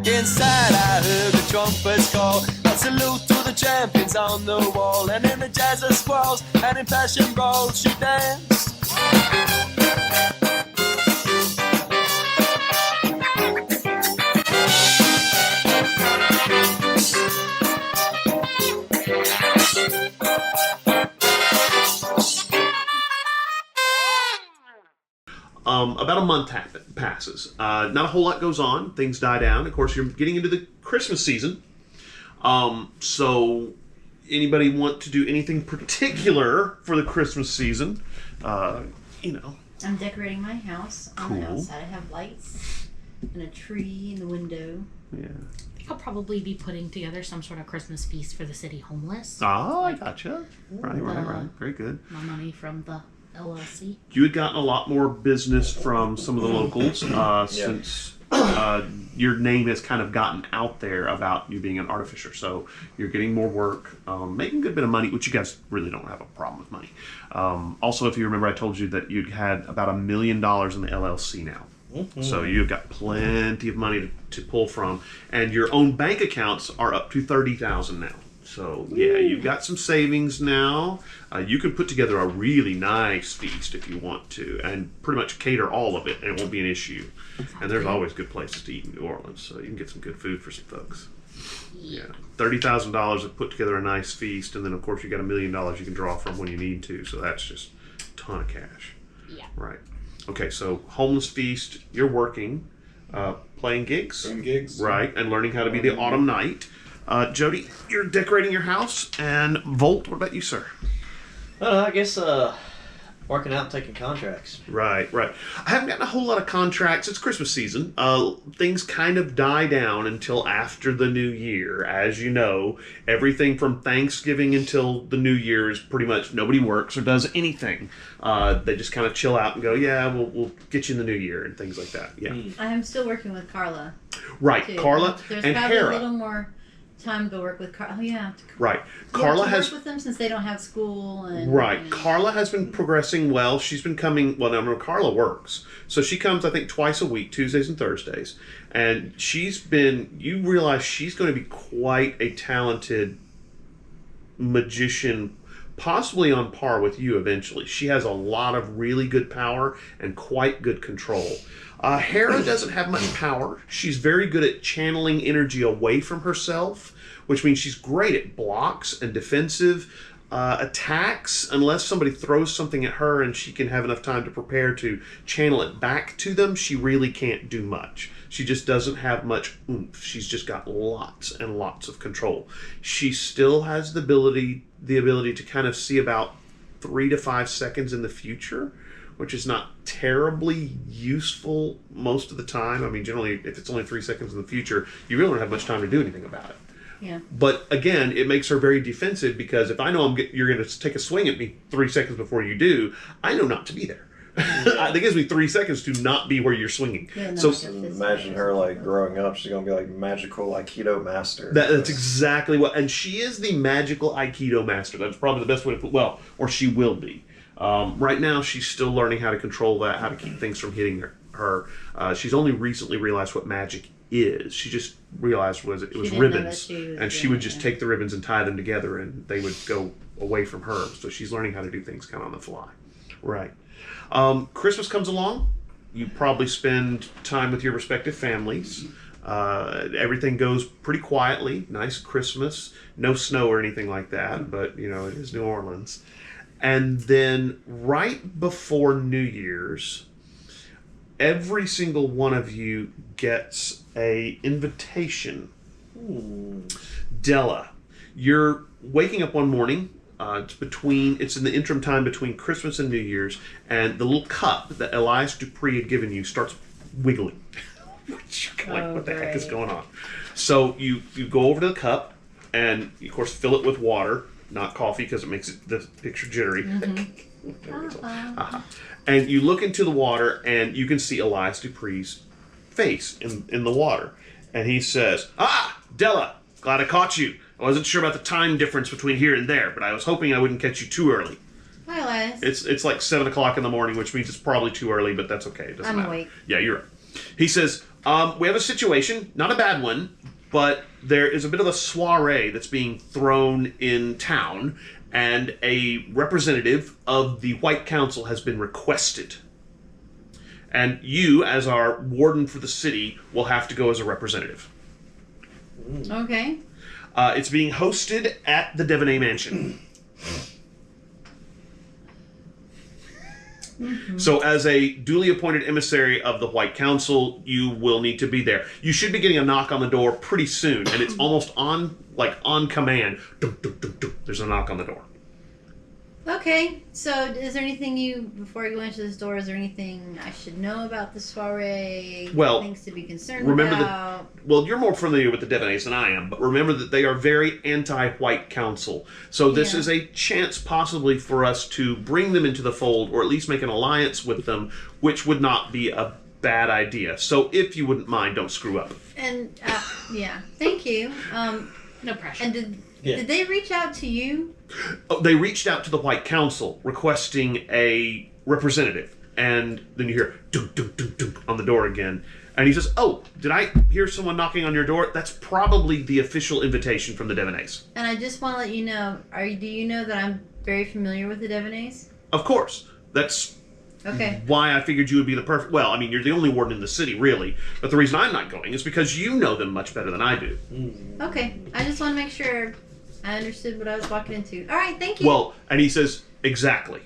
Inside I heard the trumpets call, a salute to the champions on the wall. And in the jazz of squalls and in fashion brawls she danced. About a month passes. Not a whole lot goes on. Things die down. Of course, you're getting into the Christmas season. So, anybody want to do anything particular for the Christmas season? I'm decorating my house. On the outside, I have lights and a tree in the window. Yeah. I'll probably be putting together some sort of Christmas feast for the city homeless. Oh, I gotcha. Right. Very good. My money from the LLC. You had gotten a lot more business from some of the locals since your name has kind of gotten out there about you being an artificer. So you're getting more work, making a good bit of money, which you guys really don't have a problem with money. Also, if you remember, I told you that you'd had about $1 million in the LLC now. Mm-hmm. So you've got plenty of money to pull from. And your own bank accounts are up to $30,000 now. So, yeah, you've got some savings now. You can put together a really nice feast if you want to, and pretty much cater all of it, and it won't be an issue. And there's always good places to eat in New Orleans, so you can get some good food for some folks. Yeah, $30,000 to put together a nice feast, and then, of course, you got $1 million you can draw from when you need to, so that's just a ton of cash. Yeah. Right. Okay, so homeless feast, you're working, playing gigs. Playing gigs. Right, and learning how to be the autumn knight. Jody, you're decorating your house, and Volt, what about you, sir? I guess working out and taking contracts. Right. I haven't gotten a whole lot of contracts. It's Christmas season. Things kind of die down until after the New Year. As you know, everything from Thanksgiving until the New Year is pretty much nobody works or does anything. They just kind of chill out and go, yeah, we'll get you in the New Year and things like that. Yeah. I am still working with Carla. Right, too. Carla There's and probably Hera. a little more time to go work with Carla. Oh, yeah. Right. You Carla have to has... work with them since they don't have school. And, Right. Carla has been progressing well. She's been coming... Well, now, Carla works. So she comes, I think, twice a week, Tuesdays and Thursdays. And she's been... You realize she's going to be quite a talented magician, possibly on par with you eventually. She has a lot of really good power and quite good control. Hera doesn't have much power. She's very good at channeling energy away from herself, which means she's great at blocks and defensive attacks, unless somebody throws something at her and she can have enough time to prepare to channel it back to them. She really can't do much. She just doesn't have much oomph. She's just got lots and lots of control. She still has the ability to kind of see about 3 to 5 seconds in the future, which is not terribly useful most of the time. I mean, generally, if it's only 3 seconds in the future, you really don't have much time to do anything about it. Yeah. But again, it makes her very defensive because if I know you're going to take a swing at me 3 seconds before you do, I know not to be there. That gives me 3 seconds to not be where you're swinging. Yeah, so Imagine her like growing up. She's gonna be like magical Aikido master. that's exactly what. And she is the magical Aikido master. That's probably the best way to put. Well, or she will be. Right now, she's still learning how to control that, how to keep things from hitting her. She's only recently realized what magic is. She just realized it was ribbons, and she would just take the ribbons and tie them together, and they would go away from her. So she's learning how to do things kind of on the fly. Right. Christmas comes along. You probably spend time with your respective families. Everything goes pretty quietly. Nice Christmas. No snow or anything like that, but it is New Orleans. And then right before New Year's, every single one of you gets a invitation. Della, you're waking up one morning. It's in the interim time between Christmas and New Year's, and the little cup that Elias Dupree had given you starts wiggling. What the heck is going on? So you go over to the cup, and of course fill it with water, not coffee because it makes the picture jittery. And you look into the water, and you can see Elias Dupree's face in the water, and he says, Della, glad I caught you. I wasn't sure about the time difference between here and there, but I was hoping I wouldn't catch you too early. Hi, Elias. It's like 7 o'clock in the morning, which means it's probably too early, but that's okay. It doesn't matter. Awake. Yeah, you're right. He says, We have a situation, not a bad one, but there is a bit of a soiree that's being thrown in town, and a representative of the White Council has been requested. And you, as our warden for the city, will have to go as a representative. Okay. It's being hosted at the Devonees Mansion. Mm-hmm. So as a duly appointed emissary of the White Council, you will need to be there. You should be getting a knock on the door pretty soon, and it's almost on command. Dum, dum, dum, dum. There's a knock on the door. Okay, so is there anything before I go into this door, is there anything I should know about the soiree? Well, things to be concerned about? Well, you're more familiar with the Devonees than I am, but remember that they are very anti-White Council. So this is a chance possibly for us to bring them into the fold, or at least make an alliance with them, which would not be a bad idea. So if you wouldn't mind, don't screw up. And, thank you. No pressure. And did they reach out to you? Oh, they reached out to the White Council requesting a representative, and then you hear dunk, dunk, dunk, dunk on the door again, and he says, "Oh, did I hear someone knocking on your door? That's probably the official invitation from the Devonees." And I just want to let you know, do you know that I'm very familiar with the Devonees? Of course, that's okay. Why I figured you would be the perfect. Well, I mean, you're the only warden in the city, really, but the reason I'm not going is because you know them much better than I do. Okay, I just want to make sure I understood what I was walking into. All right, thank you. Well, and he says, exactly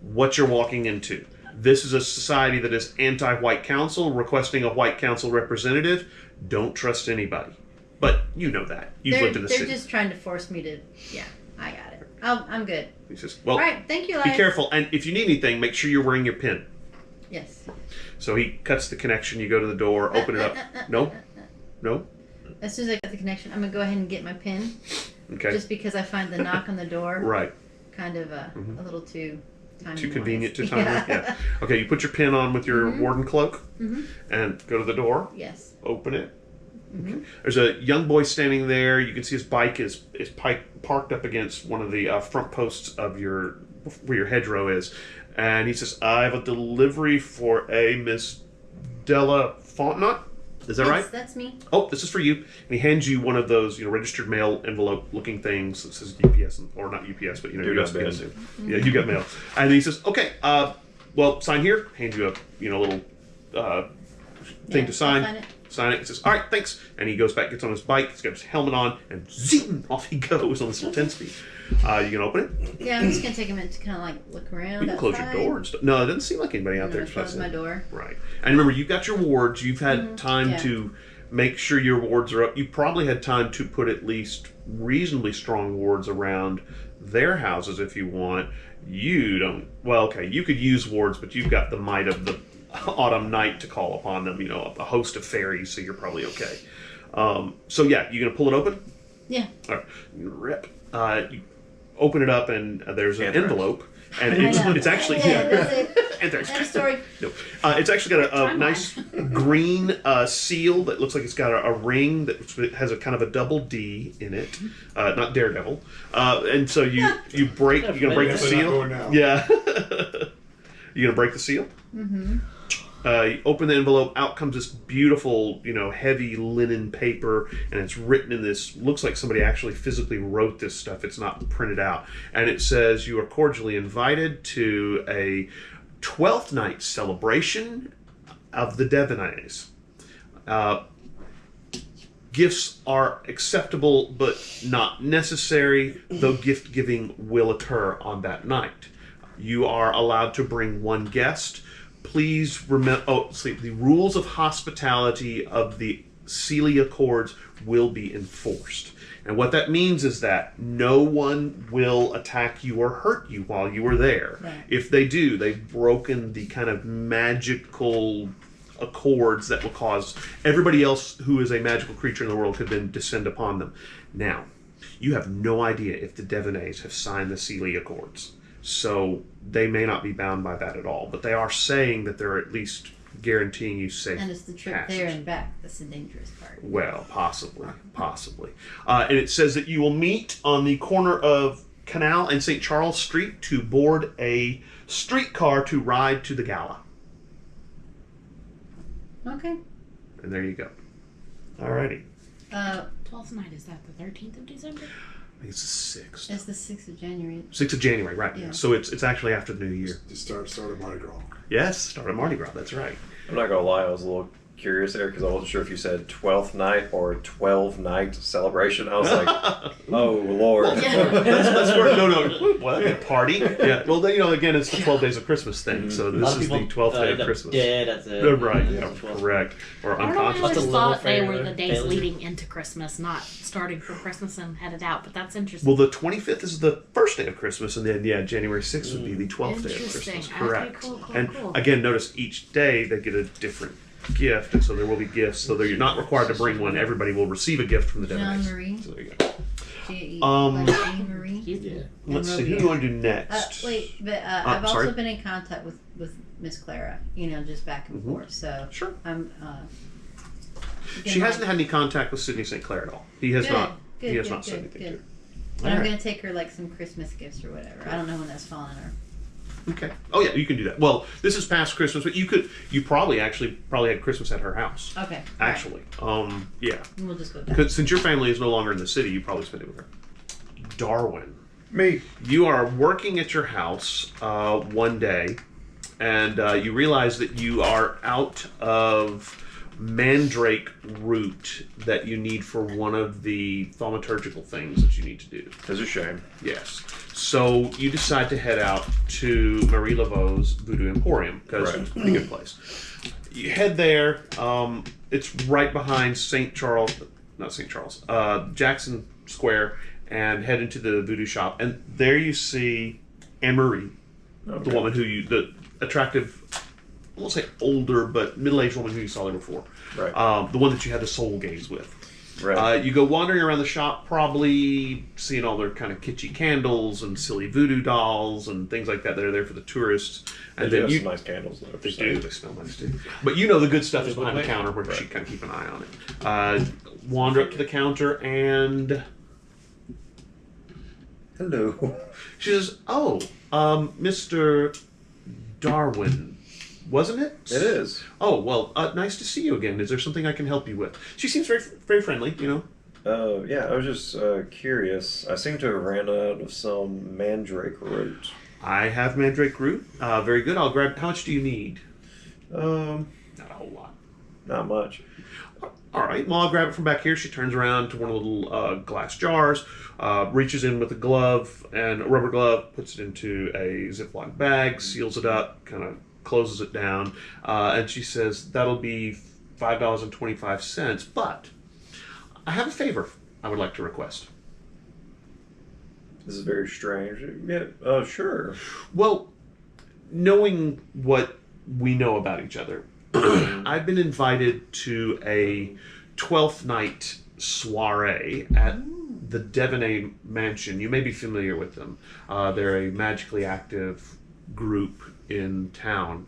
what you're walking into. This is a society that is anti-White Council, requesting a White Council representative. Don't trust anybody. But you know that. You've lived in the city. They're just trying to force me to... Yeah, I got it. I'm good. He says, well, all right, thank you, be careful. And if you need anything, make sure you're wearing your pin. Yes. So he cuts the connection. You go to the door, open it up. No? No? As soon as I got the connection, I'm going to go ahead and get my pin. Okay. Just because I find the knock on the door right. kind of a little too timely. Too convenient to time. Yeah. Okay, you put your pin on with your warden cloak and go to the door. Yes. Open it. Okay. There's a young boy standing there. You can see his bike is parked up against one of the front posts of where your hedgerow is. And he says, I have a delivery for a Miss Della Fontenot. Is that right? That's me. Oh, this is for you. And he hands you one of those, registered mail envelope-looking things that says UPS, or not UPS, but USPS. Yeah, you got mail. And he says, okay, well, sign here. Hand you a little thing to sign. Sign it. He says, all right, thanks. And he goes back, gets on his bike. He's got his helmet on, and zoom, off he goes on this little 10-speed. You can open it? Yeah, I'm just going to take a minute to kind of look around. You can close your door and stuff. No, it doesn't seem like anybody out there. Close my door. Right. And remember, you've got your wards. You've had time to make sure your wards are up. You probably had time to put at least reasonably strong wards around their houses if you want. You don't. Well, okay, you could use wards, but you've got the might of the autumn night to call upon them. A host of fairies, so you're probably okay. So yeah, you gonna pull it open? Yeah. All right. Rip. You open it up, and there's an envelope, and it's actually End story. No. It's actually got a nice green seal that looks like it's got a ring that has a kind of a double D in it, not Daredevil. And so you're gonna break the seal. Yeah. You gonna break the seal? Mm-hmm. You open the envelope, out comes this beautiful, heavy linen paper, and it's written in this, looks like somebody actually physically wrote this stuff. It's not printed out. And it says, you are cordially invited to a 12th night celebration of the Devonees. Gifts are acceptable, but not necessary, though gift giving will occur on that night. You are allowed to bring one guest. Please remember, the rules of hospitality of the Sealy Accords will be enforced. And what that means is that no one will attack you or hurt you while you are there. Right. If they do, they've broken the kind of magical accords that will cause everybody else who is a magical creature in the world could then descend upon them. Now, you have no idea if the Devonees have signed the Sealy Accords. So they may not be bound by that at all, but they are saying that they're at least guaranteeing you safe. And it's the trip passage. there and back that's the dangerous part. Well, possibly. And it says that you will meet on the corner of Canal and St. Charles Street to board a streetcar to ride to the gala. Okay. And there you go. Alrighty. 12th night, is that the 13th of December? I think it's the 6th. It's the 6th of January. 6th of January, right. Yeah. So it's actually after the New Year. To start of Mardi Gras. Yes, start of Mardi Gras, that's right. I'm not gonna lie, I was a little curious there because I wasn't sure if you said 12th night or 12-night celebration. I was like, oh Lord. That's where, no, what? A party? Yeah. Well, again, it's the 12 days of Christmas thing, so A lot this of is the people 12th day end of up Christmas. dead at the Right, yeah, yeah, 12th. correct. Or I don't know, I unconscious. always What's a thought they little were the fair, days Bailey? leading into Christmas, not starting from Christmas and headed out, but that's interesting. Well, the 25th is the first day of Christmas, and then, January 6th would be the 12th day of Interesting. Christmas. Okay, Correct. cool, and cool. again, notice each day they get a different gift, and so there will be gifts, so you're not required to bring one. Everybody will receive a gift from the Jean Devonees. Marie. So there you go. Jean Marie. Yeah. Let's see, who do Romeo. you want to do next? Wait, but I've sorry? also been in contact with Miss Clara, just back and forth. So Sure. I'm. She hasn't had any contact with Sidney St. Clair at all. He has Good, not. good, he has good, not said good, anything good. to her. But I'm Alright. gonna take her like some Christmas gifts or whatever. I don't know when that's falling on her. Okay. Oh yeah, you can do that. Well, this is past Christmas, but you probably had Christmas at her house. Okay. Actually, yeah. We'll just go with that. Because since your family is no longer in the city, you probably spent it with her. Darwin, Me. you are working at your house one day, and you realize that you are out of mandrake root that you need for one of the thaumaturgical things that you need to do. It's a shame. Yes. So you decide to head out to Marie Laveau's Voodoo Emporium because Right. it's a pretty good place. You head there. It's right behind Jackson Square, and head into the voodoo shop. And there you see Anne Marie, Okay. the woman the attractive, I won't say older, but middle-aged woman who you saw there before. Right. The one that you had the soul gaze with. Right. You go wandering around the shop, probably seeing all their kind of kitschy candles and silly voodoo dolls and things like that that are there for the tourists. And They do then have some nice candles though. they do. They smell nice too. But the good stuff is behind the Right. counter where Right. she kind of keep an eye on it. Wander up to the counter and Hello. she says, "Oh, Mr. Darwin, wasn't it?" It is. Oh well, nice to see you again. Is there something I can help you with? She seems very, very friendly. Yeah, I was just curious. I seem to have ran out of some mandrake root. I have mandrake root. Very good. I'll grab. How much do you need? Um, Not a whole lot. not much. All right. Well, I'll grab it from back here. She turns around to one of the little glass jars, reaches in with a glove and a rubber glove, puts it into a Ziploc bag, seals it up, kind of closes it down, and she says, "That'll be $5.25. But I have a favor I would like to request." This is very strange. Yeah. Sure. Well, knowing what we know about each other, I've been invited to a 12th night soiree at the Devonees Mansion. You may be familiar with them. They're a magically active group in town.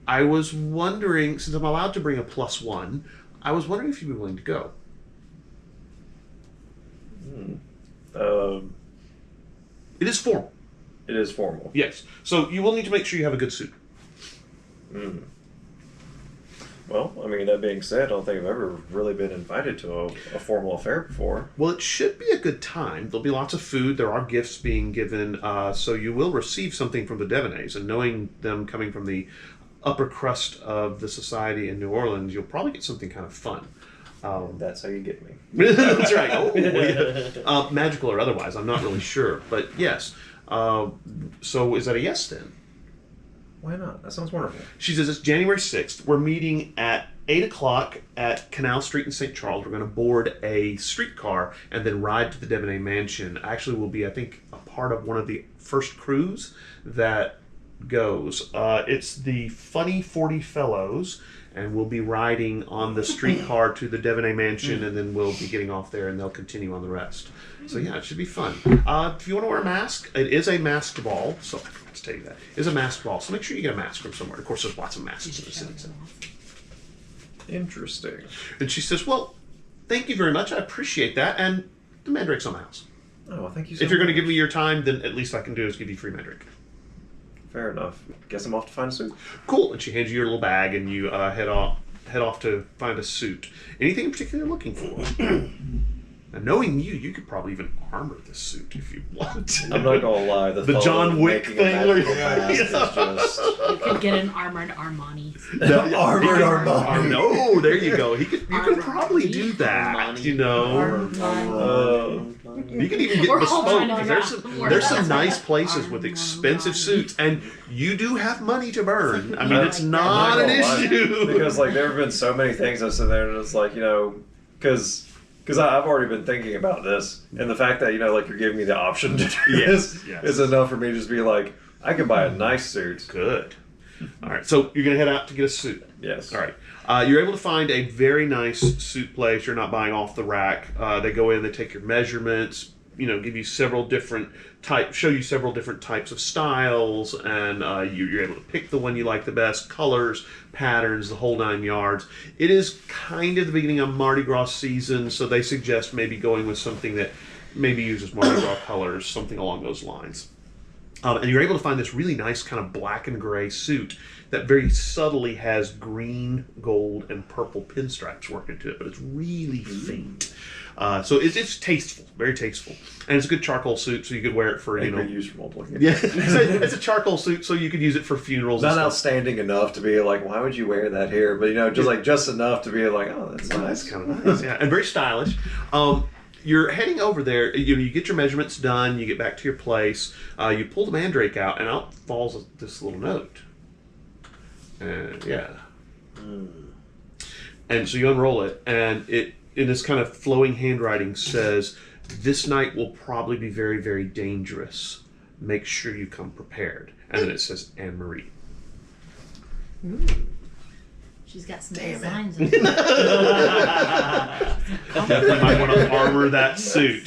I was wondering, since I'm allowed to bring a +1, I was wondering if you'd be willing to go. It is formal. It is formal. Yes. So you will need to make sure you have a good suit. Well, I mean, that being said, I don't think I've ever really been invited to a formal affair before. Well, it should be a good time. There'll be lots of food. There are gifts being given. So you will receive something from the Devonees. And knowing them coming from the upper crust of the society in New Orleans, you'll probably get something kind of fun. That's how you get me. That's right. Oh, yeah. Magical or otherwise, I'm not really sure. But yes. So is that a yes then? Why not? That sounds wonderful. She says it's January 6th. We're meeting at 8 o'clock at Canal Street in St. Charles. We're going to board a streetcar and then ride to the Devonees Mansion. Actually, we'll be, I think, a part of one of the first crews that goes. It's the Funny 40 Fellows, and we'll be riding on the streetcar to the Devonees Mansion, and then we'll be getting off there, and they'll continue on the rest. So yeah, it should be fun. If you want to wear a mask, it is a masked ball, so I forgot to tell you that. It is a masked ball, so make sure you get a mask from somewhere. Of course, there's lots of masks in the city. So. Interesting. And she says, well, thank you very much. I appreciate that, and the mandrake's on the house. Oh, well, thank you so If you're going to much. give me your time, then at least I can do is give you free mandrake. Fair enough. Guess I'm off to find a suit. Cool. And she hands you your little bag, and you head off head off to find a suit. Anything in particular you're looking for? And knowing you could probably even armor this suit if you want. I'm not gonna lie, the thought John of Wick making a thing. magical mask is just You could get an armored Armani. armored Armani. No, there you go. You could probably do that. Armani. You know, you can even get We're all trying to bespoke. figure out There's what some that's nice places with expensive suits, and you do have money to burn. I mean, it's not an issue. Because like there have been so many things I sit there and it's like, you know, because I've already been thinking about this, and the fact that, you know, like you're giving me the option to do this is enough for me to just be like, I can buy a nice suit. Good. All right, so you're gonna head out to get a suit. Yes. All right. You're able to find a very nice suit place. You're not buying off the rack. They go in, they take your measurements, you know, give you several different show you several different types of styles, and you're able to pick the one you like the best, colors, patterns, the whole 9 yards. It is kind of the beginning of Mardi Gras season, so they suggest maybe going with something that maybe uses Mardi Gras colors, something along those lines. And you're able to find this really nice kind of black and gray suit that very subtly has green, gold, and purple pinstripes worked into it, but it's really faint. So it's tasteful, very tasteful. And it's a good charcoal suit, so you could wear it for, you know... used for multiple Yeah, it's a charcoal suit, so you could use it for funerals. Not and stuff. outstanding enough to be like, why would you wear that here? But, you know, just enough to be like, oh, that's nice. That's kind of nice, yeah. And very stylish. You're heading over there, you get your measurements done, you get back to your place, you pull the mandrake out, and out falls this little note. And, yeah. And so you unroll it, and it, in this kind of flowing handwriting, says, "This night will probably be very, very dangerous. Make sure you come prepared." And then it says, "Anne Marie." She's got some Damn it. designs in it. Definitely might want to armor that suit.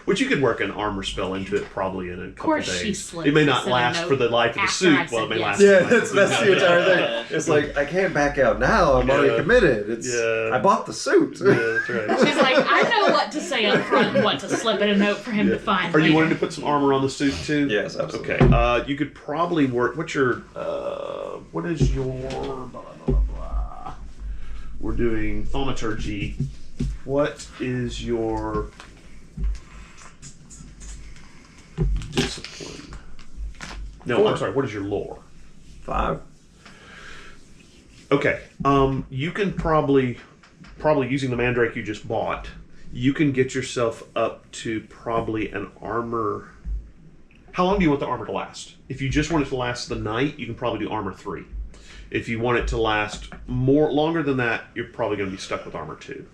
Which you could work an armor spell into it probably in a couple course she days. slipped It may and not sent a last note for the life of the after suit. I Well, it may said last. yes. Yeah, for the life of that's the entire Yeah. thing. It's like, I can't back out now. I'm already committed. It's Yeah. I bought the suit. Yeah, that's right. She's like, I know what to say up front and what to slip in a note for him to find. Are you later. wanting to put some armor on the suit too? Yes, absolutely. Okay. You could probably work. What's your? What is your? Blah, blah, blah, blah. We're doing thaumaturgy. What is your discipline? No, 4. I'm sorry. What is your lore? 5. Okay. You can probably using the mandrake you just bought, you can get yourself up to probably an armor. How long do you want the armor to last? If you just want it to last the night, you can probably do armor 3. If you want it to last longer than that, you're probably going to be stuck with armor 2.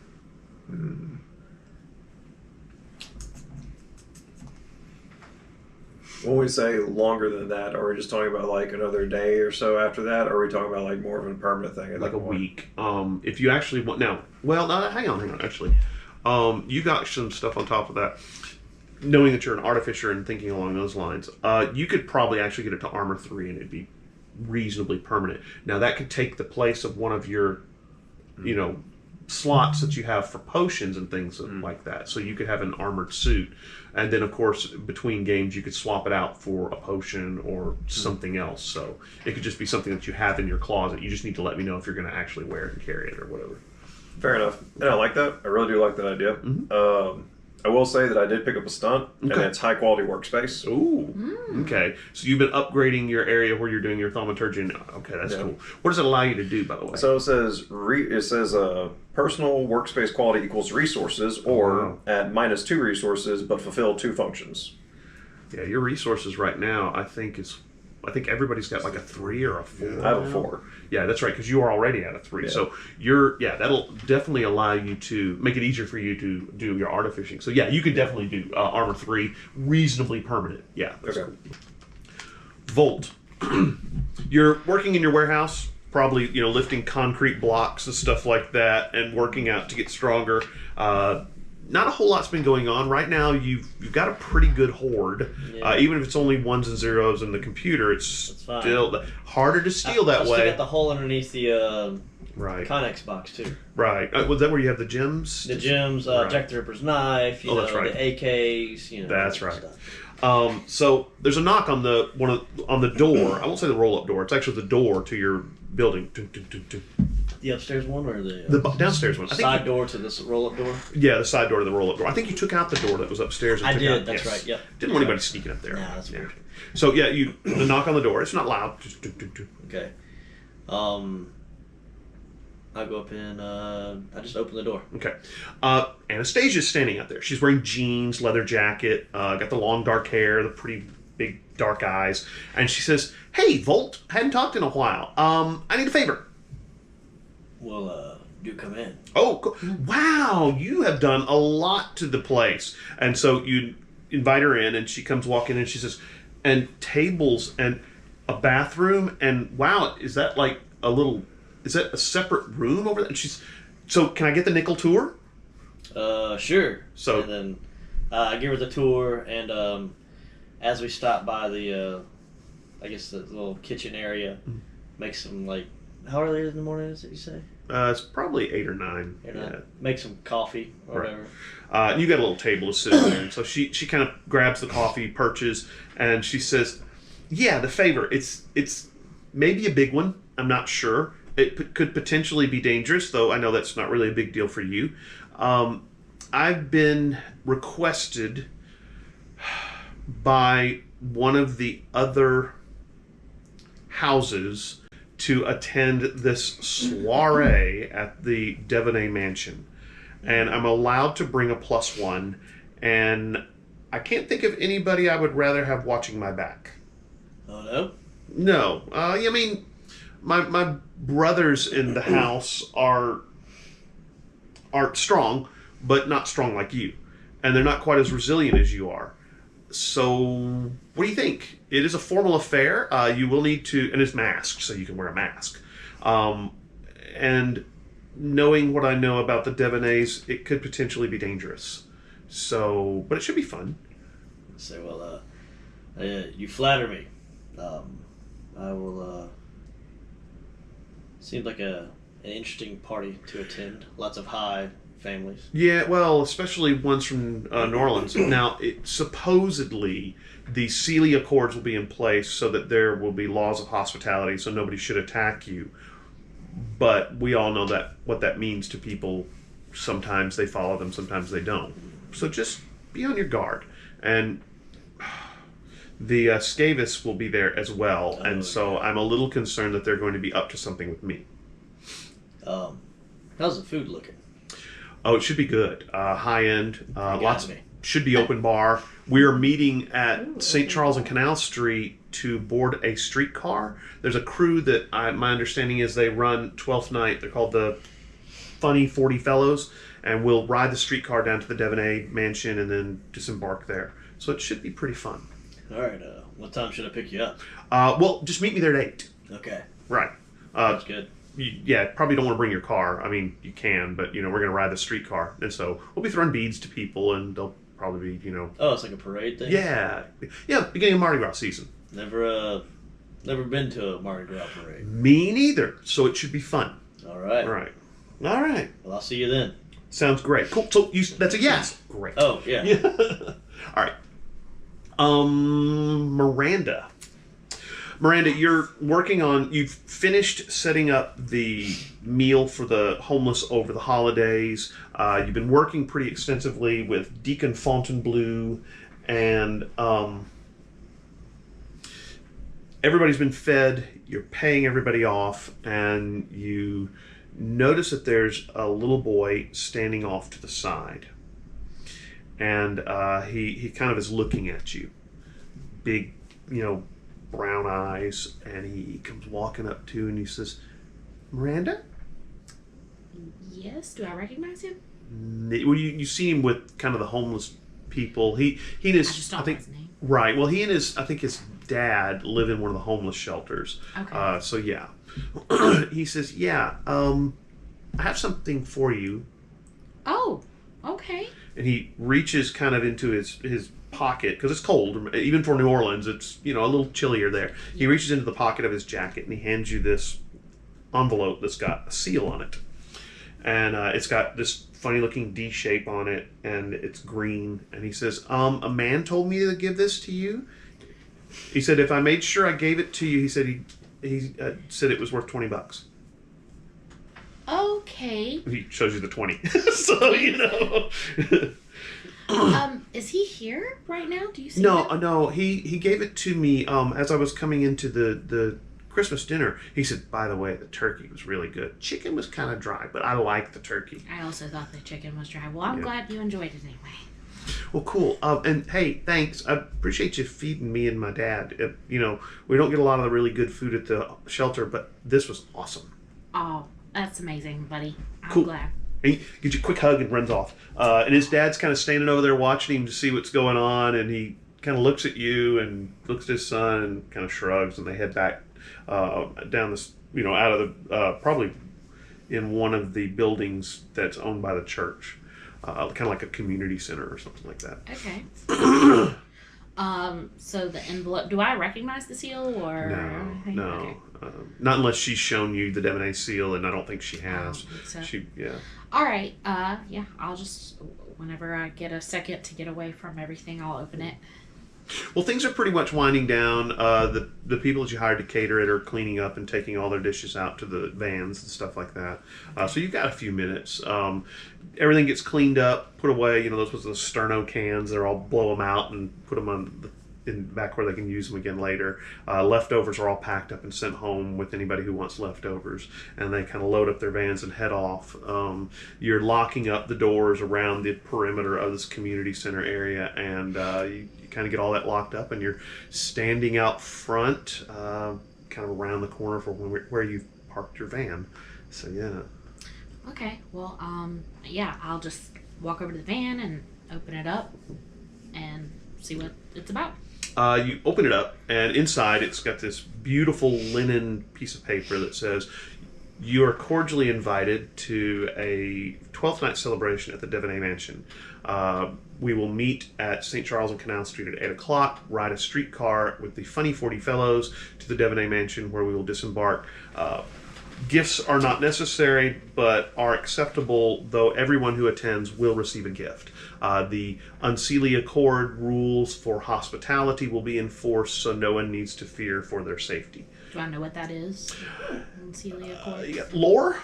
When we say longer than that, are we just talking about like another day or so after that? Or are we talking about like more of a permanent thing? At Like that a point? week. If you actually want now, well, no, hang on. Actually, you got some stuff on top of that. Knowing that you're an artificer and thinking along those lines, you could probably actually get it to armor 3 and it'd be reasonably permanent. Now that could take the place of one of your, slots that you have for potions and things like that. So you could have an armored suit, and then of course between games you could swap it out for a potion or something else. So it could just be something that you have in your closet. You just need to let me know if you're going to actually wear it and carry it or whatever. Fair enough. And I like that. I really do like that idea. I will say that I did pick up a stunt, and Okay. it's high quality workspace. Ooh. Okay. So you've been upgrading your area where you're doing your thaumaturgy. And, okay, that's Yeah. cool. What does it allow you to do, by the way? So it says personal workspace quality equals resources, or at -2 resources, but fulfill 2 functions. Yeah, your resources right now, I think everybody's got like a 3 or a 4. I have a 4. Yeah, that's right, because you are already at a 3. Yeah. So that'll definitely allow you to make it easier for you to do your artificing. So yeah, you could definitely do armor 3 reasonably permanent. Yeah. That's Okay. cool. Volt. You're working in your warehouse, probably lifting concrete blocks and stuff like that, and working out to get stronger. Not a whole lot's been going on right now. You've got a pretty good horde. Yeah. Even if it's only 1s and 0s in the computer, it's fine. still harder to steal that I still way. got the hole underneath the Right. Connex box too. Right. Was that where you have the gems? The gems, Right. Jack the Ripper's knife, Oh, that's right. the AKs, That's all that right. stuff. So there's a knock on the on the door. I won't say the roll-up door. It's actually the door to your building. The upstairs one or the downstairs one. I think side door to this roll-up door? Yeah, the side door to the roll-up door. I think you took out the door that was upstairs. And I took did. Out, That's yes. right. Yep. Didn't want anybody sneaking up there. Nah, that's weird. So yeah, the knock on the door. It's not loud. Just Okay. I go up and I just open the door. Okay. Anastasia's standing out there. She's wearing jeans, leather jacket, got the long dark hair, the pretty big dark eyes, and she says, "Hey, Volt, hadn't talked in a while. I need a favor." Well, do come in. Oh, wow! You have done a lot to the place, and so you invite her in, and she comes walking in, and she says, "And tables and a bathroom, and wow, is that like a little?" Is that a separate room over there? And she's, so can I get the nickel tour? Sure. So and then I give her the tour, and as we stop by the, I guess the little kitchen area, make some how early in the morning is it? You say? It's probably 8 or 9. Yeah. Make some coffee or whatever. And you got a little table to sit in there. And so she kind of grabs the coffee, perches, and she says, "Yeah, the favor. It's maybe a big one. I'm not sure. It could potentially be dangerous, though I know that's not really a big deal for you. I've been requested by one of the other houses to attend this soiree at the Devonees mansion. And I'm allowed to bring a +1, and I can't think of anybody I would rather have watching my back." Oh, no? No. I mean, my brothers in the house are strong, but not strong like you. And they're not quite as resilient as you are. So, what do you think? It is a formal affair. You will need to, and it's masked, so you can wear a mask. And knowing what I know about the Devonees, it could potentially be dangerous. So, but it should be fun. Say, well, you flatter me. I will, seems like an interesting party to attend. Lots of high families. Yeah, well, especially ones from New Orleans. Now, supposedly, the Sealy Accords will be in place so that there will be laws of hospitality, so nobody should attack you. But we all know what that means to people. Sometimes they follow them, sometimes they don't. So just be on your guard. And the Scavis will be there as well, and so I'm a little concerned that they're going to be up to something with me. How's the food looking? Oh, it should be good. High end. Lots. Me. Should be open bar. We are meeting at St. Charles and Canal Street to board a streetcar. There's a crew that my understanding is they run 12th Night. They're called the Funny 40 Fellows, and we'll ride the streetcar down to the Devonees mansion and then disembark there. So it should be pretty fun. All right. What time should I pick you up? Well, just meet me there at 8. Okay. Right. That's good. Probably don't want to bring your car. I mean, you can, but we're going to ride the streetcar, and so we'll be throwing beads to people, and they'll probably be, Oh, it's like a parade thing. Yeah, beginning of Mardi Gras season. Never been to a Mardi Gras parade. Me neither. So it should be fun. All right. All right. Well, I'll see you then. Sounds great. Cool. So that's a yes. Great. Oh yeah. All right. Miranda, you're working on, you've finished setting up the meal for the homeless over the holidays. You've been working pretty extensively with Deacon Fontainebleau, and everybody's been fed. You're paying everybody off, and you notice that there's a little boy standing off to the side. And he kind of is looking at you. Big, brown eyes, and he comes walking up to you and he says, "Miranda?" Yes, do I recognize him? Well, you see him with kind of the homeless people. He and his, I just don't know his name. Right. Well, he and his dad live in one of the homeless shelters. Okay. So yeah. He says, "Yeah, I have something for you." Oh, okay. And he reaches kind of into his pocket, because it's cold, even for New Orleans, it's a little chillier there. He reaches into the pocket of his jacket and he hands you this envelope that's got a seal on it, and it's got this funny looking D shape on it, and it's green. And he says, a man told me to give this to you. He said, if I made sure I gave it to you, he said he said it was worth $20. Okay. He shows you the 20. So, you know. Is he here right now? Do you see No, him? no. He gave it to me as I was coming into the Christmas dinner. He said, by the way, the turkey was really good. Chicken was kind of dry, but I like the turkey. I also thought the chicken was dry. Well, I'm glad you enjoyed it anyway. Well, cool. And hey, thanks. I appreciate you feeding me and my dad. You know, we don't get a lot of the really good food at the shelter, but this was awesome. Oh, that's amazing, buddy. I'm Cool. glad. And he gives you a quick hug and runs off. And his dad's kind of standing over there watching him to see what's going on, and he kind of looks at you and looks at his son and kind of shrugs, and they head back down this, you know, out of the, probably in one of the buildings that's owned by the church. Kind of like a community center or something like that. Okay. So the envelope, do I recognize the seal or anything? No. Okay. Not unless she's shown you the Devonees seal, and I don't think she I don't has. think so. Yeah. All right. Yeah, I'll just, whenever I get a second to get away from everything, I'll open it. Well, things are pretty much winding down. The people that you hired to cater it are cleaning up and taking all their dishes out to the vans and stuff like that. So you've got a few minutes. Everything gets cleaned up, put away. You know, those was the Sterno cans. They're all blow them out and put them in back where they can use them again later. Leftovers are all packed up and sent home with anybody who wants leftovers, and they kind of load up their vans and head off. You're locking up the doors around the perimeter of this community center area, and you kind of get all that locked up, and you're standing out front, kind of around the corner for where you've parked your van. So yeah. Okay. Well, yeah, I'll just walk over to the van and open it up and see what it's about. You open it up, and inside it's got this beautiful linen piece of paper that says, you are cordially invited to a 12th night celebration at the Devonees Mansion. We will meet at St. Charles and Canal Street at 8 o'clock, ride a streetcar with the Funny 40 Fellows to the Devonees Mansion, where we will disembark. Gifts are not necessary, but are acceptable, though everyone who attends will receive a gift. The Unseelie Accord rules for hospitality will be enforced, so no one needs to fear for their safety. Do I know what that is? Celia Accord? You got lore?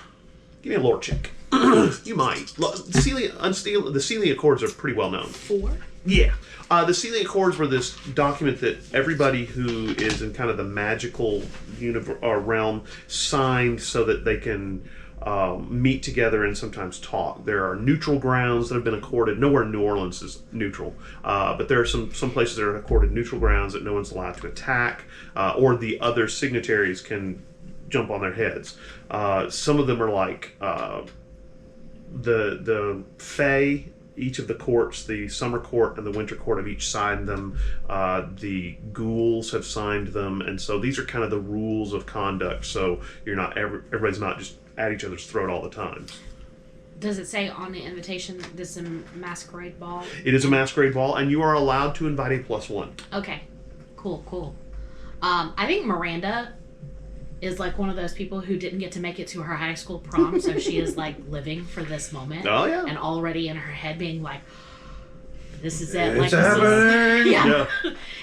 Give me a lore check. You might. The Sealy Accords are pretty well known. 4? Yeah. The Sealy Accords were this document that everybody who is in kind of the magical realm signed so that they can meet together and sometimes talk. There are neutral grounds that have been accorded. Nowhere in New Orleans is neutral, but there are some places that are accorded neutral grounds that no one's allowed to attack, or the other signatories can jump on their heads. Some of them are like the Fae. Each of the courts, the summer court and the winter court, have each signed them. The ghouls have signed them, and so these are kind of the rules of conduct. So you're not everybody's not just at each other's throat all the time. Does it say on the invitation this is a masquerade ball? It is a masquerade ball, and you are allowed to invite a +1. Okay, cool. I think Miranda is like one of those people who didn't get to make it to her high school prom, so she is like living for this moment. Oh yeah. And already in her head being like, this is it. It's like happening! Yeah.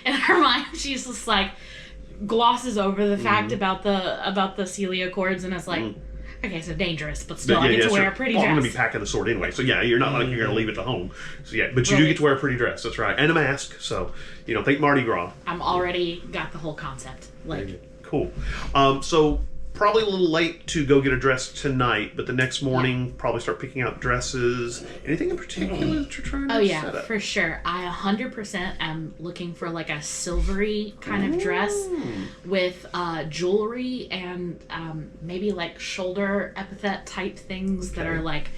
In her mind, she's just like glosses over the fact about the Celia Accords, and it's like, okay, so dangerous, but still I get to wear a pretty dress. I'm dress. going to be packing the sword anyway, so yeah, you're not like you're going to leave it at home. So yeah, but you do get to wear a pretty dress. That's right, and a mask. So think Mardi Gras. I'm already got the whole concept. Like, cool. So probably a little late to go get a dress tonight, but the next morning probably start picking out dresses. Anything in particular that you're trying to set up? For sure. I 100% am looking for like a silvery kind of dress with jewelry and maybe like shoulder epithet type things that are like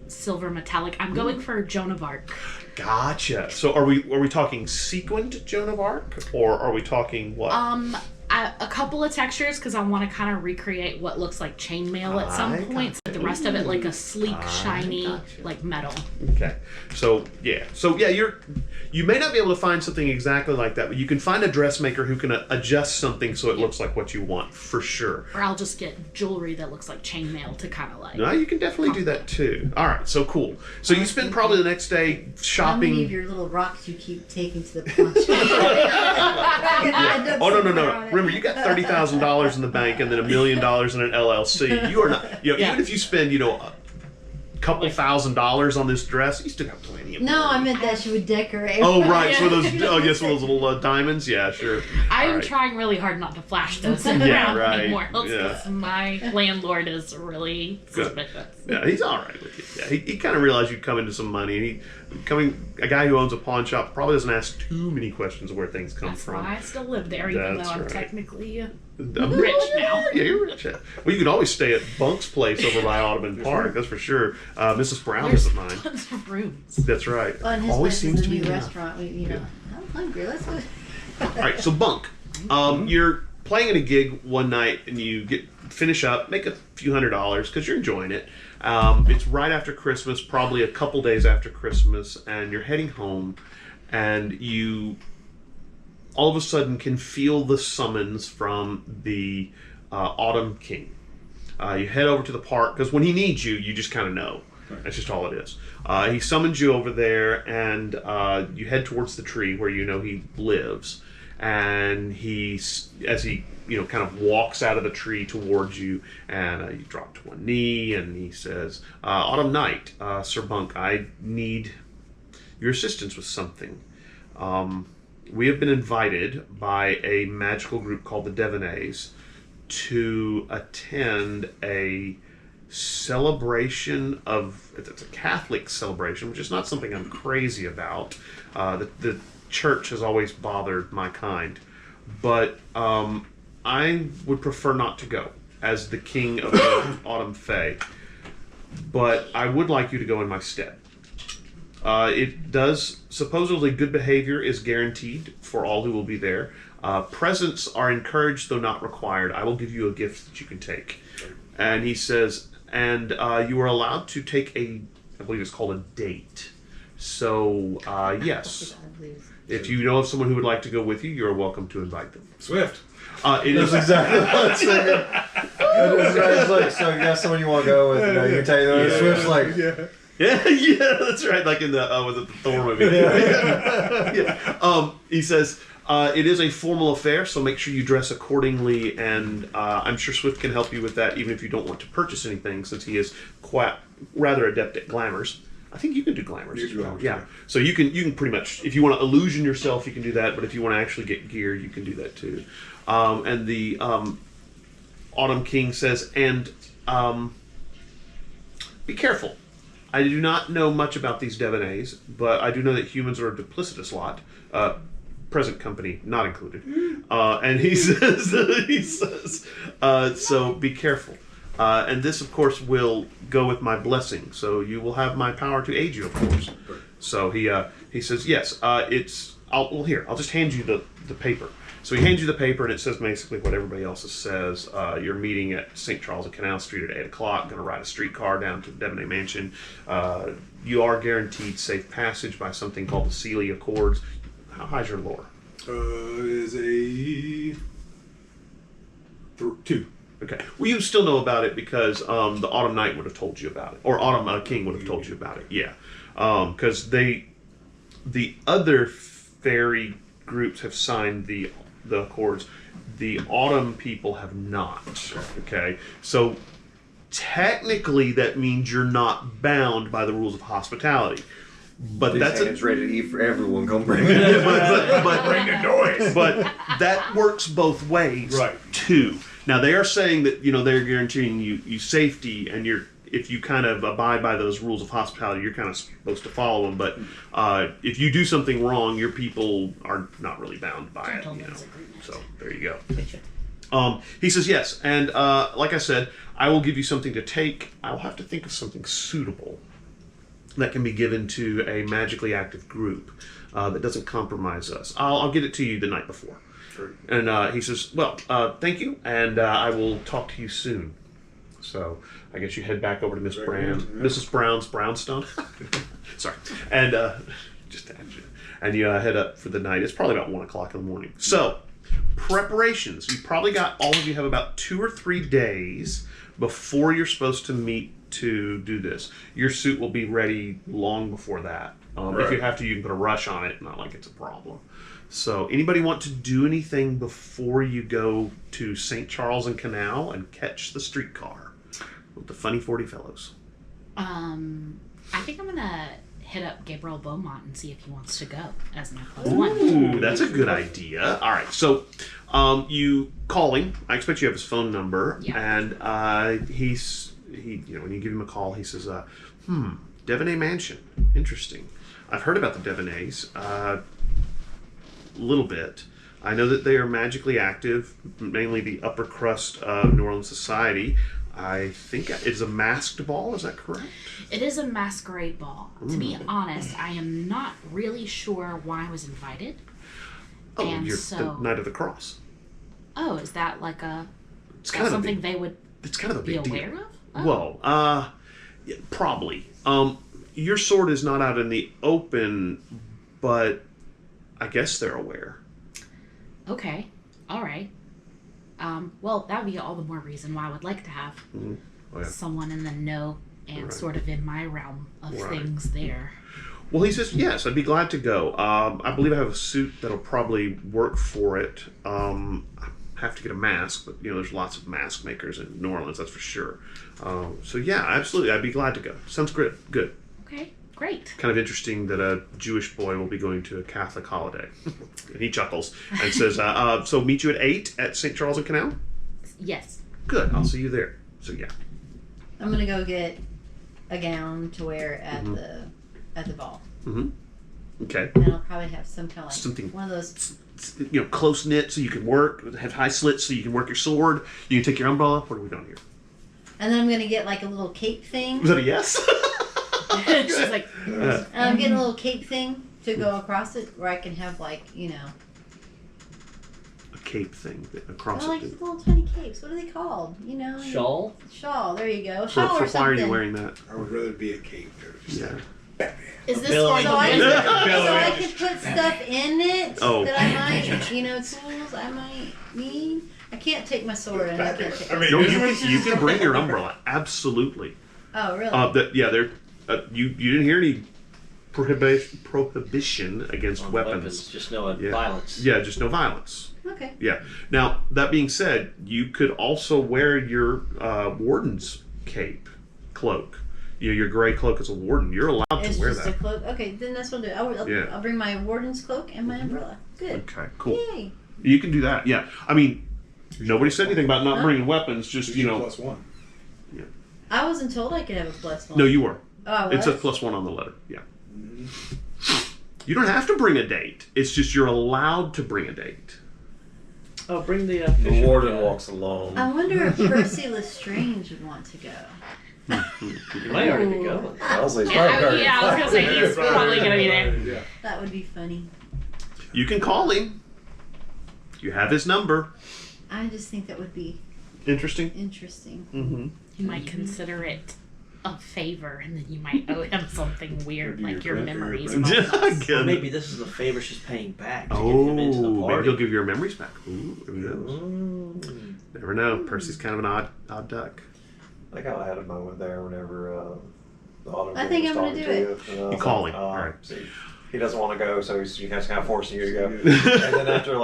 silver metallic. I'm going for Joan of Arc. Gotcha. So are we talking sequined Joan of Arc, or are we talking what? A couple of textures because I want to kind of recreate what looks like chainmail at some point. The rest of it like a sleek, shiny, like metal. Okay. So you may not be able to find something exactly like that, but you can find a dressmaker who can adjust something so it looks like what you want for sure. Or I'll just get jewelry that looks like chainmail to kind of like. No, you can definitely do that too. All right. So cool. So you spend probably the next day shopping. How many of your little rocks you keep taking to the pawn shop? Oh no! Remember, you got $30,000 in the bank and then $1 million in an LLC. You are not. Even if you spend a couple $1,000s on this dress, you still got plenty of money. No, I meant that she would decorate. Oh right, for those. Oh yes, for those little diamonds. Yeah, sure. I'm trying really hard not to flash those around anymore. Because my landlord is really suspicious. Yeah, he's all right with you. Yeah, he kind of realized you'd come into some money, and a guy who owns a pawn shop probably doesn't ask too many questions of where things come That's from. why I still live there, even though I'm technically rich now. Yeah, you're rich. Well, you could always stay at Bunk's place over by Audubon Park. That's for sure. Mrs. Brown doesn't mind. Tons of rooms. That's right. Well, and his Always place seems is to a be new enough. restaurant. I'm hungry. Let's go. All right, so Bunk, you're playing at a gig one night and you finish up, make a few $100s because you're enjoying it. It's right after Christmas, probably a couple days after Christmas, and you're heading home, and you all of a sudden can feel the summons from the Autumn King. You head over to the park because when he needs you, you just kind of know. That's just all it is. He summons you over there, and you head towards the tree where you know he lives. And as he kind of walks out of the tree towards you, and you drop to one knee, and he says, "Autumn Night, Sir Bunk, I need your assistance with something. We have been invited by a magical group called the Devonees to attend a celebration it's a Catholic celebration, which is not something I'm crazy about. The church has always bothered my kind, but I would prefer not to go as the king of the Autumn Fae, but I would like you to go in my stead. It does, supposedly good behavior is guaranteed for all who will be there. Presents are encouraged, though not required. I will give you a gift that you can take." And he says, and you are allowed to take I believe it's called a date. So, yes. If you know of someone who would like to go with you, you're welcome to invite them. Swift. It is exactly what I'm saying. It's like, so you got someone you want to go with, you can tell you Swift's like... Yeah, that's right. Like in the was it the Thor movie? Yeah. He says it is a formal affair, so make sure you dress accordingly, and I'm sure Swift can help you with that, even if you don't want to purchase anything, since he is quite rather adept at glamours. I think you can do glamours as well. Yeah. So you can pretty much, if you want to illusion yourself, you can do that. But if you want to actually get gear, you can do that too. And the Autumn King says, and be careful. I do not know much about these Devonees, but I do know that humans are a duplicitous lot. Present company not included. And he says, so be careful. And this, of course, will go with my blessing. So you will have my power to aid you, of course. So he says, yes. I'll just hand you the paper. So he hands you the paper, and it says basically what everybody else says. You're meeting at St. Charles and Canal Street at 8 o'clock. Going to ride a streetcar down to the Devonet Mansion. You are guaranteed safe passage by something called the Sealy Accords. How high's your lore? Is a 2. Okay. Well, you still know about it because the Autumn Knight would have told you about it, or Autumn King would have told you about it. Yeah, because the other fairy groups have signed the accords. The Autumn people have not. Okay, so technically that means you're not bound by the rules of hospitality. But that's it's ready to eat for everyone. Come bring it. but bring the noise. But that works both ways, Right. too. Now they are saying that they're guaranteeing you safety, and if you kind of abide by those rules of hospitality, you're kind of supposed to follow them. But if you do something wrong, your people are not really bound by it. So there you go. He says yes, and like I said, I will give you something to take. I'll have to think of something suitable that can be given to a magically active group. that doesn't compromise us. I'll get it to you the night before. Sure. And he says, well, thank you, and I will talk to you soon. So I guess you head back over to Miss Brown, Mrs. Brown's brownstone. Sorry. And just to add you. And you head up for the night. It's probably about 1 o'clock in the morning. So, preparations. You probably got, all of you have about 2 or 3 days before you're supposed to meet to do this. Your suit will be ready long before that. If you have to, you can put a rush on it. Not like it's a problem. So, anybody want to do anything before you go to St. Charles and Canal and catch the streetcar with the funny 40 fellows? I think I'm gonna hit up Gabriel Beaumont and see if he wants to go as my +1. Ooh, that's a good idea. All right, so you call him. I expect you have his phone number, and when you give him a call, he says, Devonet Mansion, interesting. I've heard about the Devonees a little bit. I know that they are magically active, mainly the upper crust of New Orleans society. I think it's a masked ball, is that correct? It is a masquerade ball. To be honest, I am not really sure why I was invited. Oh, and you're so, the Knight of the Cross. Oh, is that like It's kind of something they would it's kind of a be big aware deal. of? Oh. Well, yeah, probably. Your sword is not out in the open, but I guess they're aware. Okay. All right. Well, that would be all the more reason why I would like to have someone in the know and sort of in my realm of things there. Well, he says, yes, I'd be glad to go. I believe I have a suit that'll probably work for it. I have to get a mask, but, there's lots of mask makers in New Orleans, that's for sure. So, yeah, absolutely, I'd be glad to go. Sounds good. Good. Okay, great. Kind of interesting that a Jewish boy will be going to a Catholic holiday. And he chuckles and says, so meet you at 8 at St. Charles and Canal? Yes. Good, I'll see you there. So, yeah. I'm gonna go get a gown to wear at the ball. Mm-hmm. Okay. And I'll probably have some kind of Something one of those. Close knit so you can work. Have high slits so you can work your sword. You can take your umbrella. What are we doing here? And then I'm gonna get like a little cape thing. Was that a yes? She's like, And I'm getting a little cape thing to go across it, where I can have a cape thing across like it. little tiny capes. What are they called? Shawl? Shawl. There you go. For Shawl or why something. are you wearing that? I would rather be a cape. Yeah. is this Billy. for So I, the so I can put stuff in it Oh. that I might, tools I might need. I can't take my sword and I can't take. No, you can bring your umbrella. Absolutely. Oh really? You didn't hear any prohibition against On weapons. Just no violence. Yeah, just no violence. Okay. Yeah. Now, that being said, you could also wear your warden's cloak. Your gray cloak as a warden. You're allowed It's to wear just that. a cloak. Okay, then that's what I'll do. I'll bring my warden's cloak and my umbrella. Good. Okay, cool. Yay. You can do that. Yeah. I mean, nobody said anything about not bringing weapons. Just +1. I wasn't told I could have a +1. No, you were. Oh, I was? It says +1 on the letter. Yeah. You don't have to bring a date. It's just you're allowed to bring a date. Oh, bring the The warden walks alone. I wonder if Percy Lestrange would want to go. You might already be going. Wellesley's I probably was gonna say he's probably gonna be there. Yeah. That would be funny. You can call him. You have his number. I just think that would be Interesting. interesting. Mm-hmm. You might consider it a favor, and then you might owe him something weird, like your memories. and all that. Or maybe this is the favor she's paying back to get him into the Maybe party. he'll give your memories back. Ooh, who knows? Never know. Percy's kind of an odd duck. I think I had a moment there whenever the auto. I think I'm gonna do it. You call him. All right. See, he doesn't want to go, so he's kind of forcing you to go. And then after,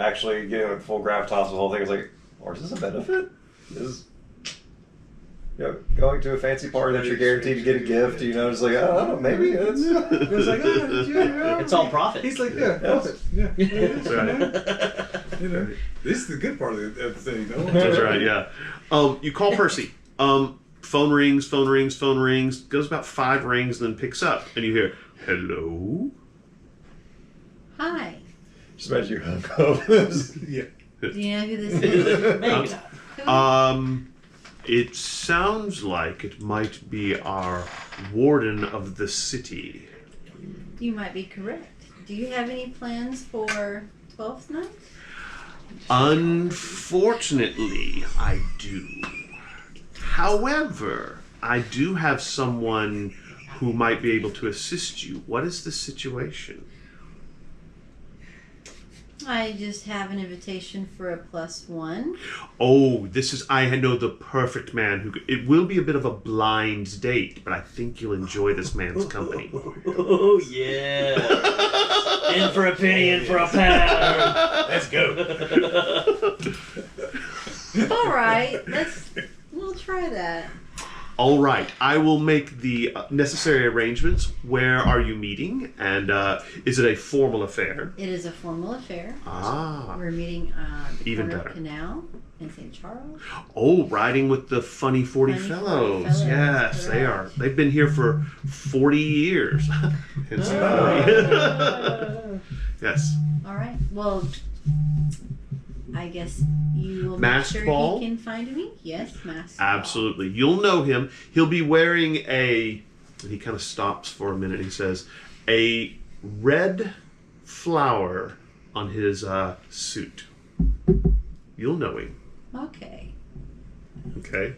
actually, full gravitas, the whole thing is like, or is this a benefit? Is going to a fancy party that you're guaranteed to get a gift, it's like, I don't know, maybe it's like, It's all profit. He's like, yeah, profit. Yeah. It is, Right. This is the good part of the thing, though. That's right, yeah. You call Percy. Phone rings. Goes about 5 rings, then picks up. And you hear, hello? Hi. just imagine you hung up. Yeah. Do you know who this is? Maybe not. It sounds like it might be our warden of the city. You might be correct. Do you have any plans for 12th night? Unfortunately, I do. However, I do have someone who might be able to assist you. What is the situation? I just have an invitation for a +1. Oh, I know the perfect man who. It will be a bit of a blind date, but I think you'll enjoy this man's company. Oh yeah. In for a penny, in for a pound. Let's go. All right, we'll try that. All right, I will make the necessary arrangements. Where are you meeting? And is it a formal affair? It is a formal affair. Ah, We're meeting the Even corner better. of Canal in St. Charles. oh, riding with the Funny 40 Funny 40 Fellows. Fellows, Yes, they are. correct. They've been here for 40 years. Hence the 40. Yes. All right. Well, I guess you will Masked make sure ball? he can find me. Yes, masked ball. Absolutely. You'll know him. He'll be wearing and he kind of stops for a minute and he says, a red flower on his suit. You'll know him. Okay. Okay.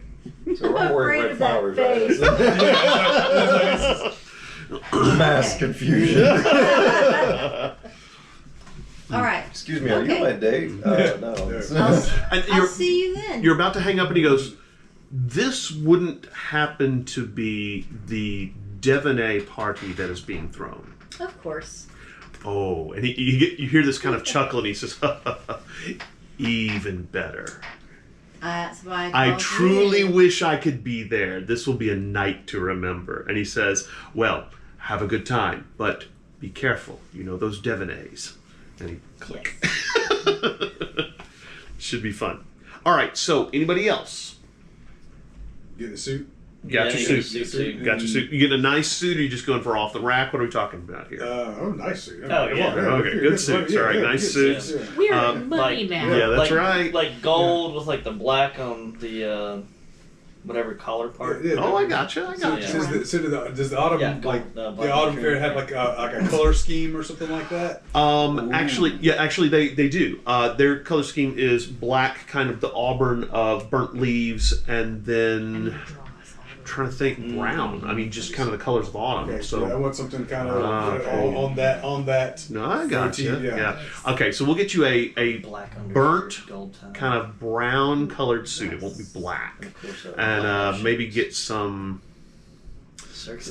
So we're wearing Afraid red of that flowers, right? Mass confusion. All right. Excuse me, are you Okay. on a date? No. And I'll see you then. you're about to hang up and he goes, this wouldn't happen to be the Devonees party that is being thrown. Of course. Oh, and you hear this kind of chuckle and he says, even better. That's why I called truly you. wish I could be there. This will be a night to remember. And he says, well, have a good time, but be careful. You know those Devonees. And he click. Should be fun. All right, so anybody else? Get the suit. Got Yeah, your you suit. get a suit. Got your suit. You get a nice suit or you just going for off the rack? What are we talking about here? Nice suit. Oh, yeah. Okay, good suits. All right, nice suits. We're Um, money like- now. Yeah, that's like, right. Like gold with like the black on the whatever collar part. Oh, I gotcha. I So, gotcha. does the autumn Yeah, like gold, the black autumn and fair cream. have like a color scheme or something like that? Actually, they do. Their color scheme is black, kind of the auburn of burnt leaves, and then trying to think brown. I mean, just kind of the colors of autumn. Okay, So I want something kind of okay. on that. no, I gotcha. Yeah. Yeah. Okay, so we'll get you a Black under burnt, gold tie. kind of brown colored suit. It won't be black, Of course, and maybe get some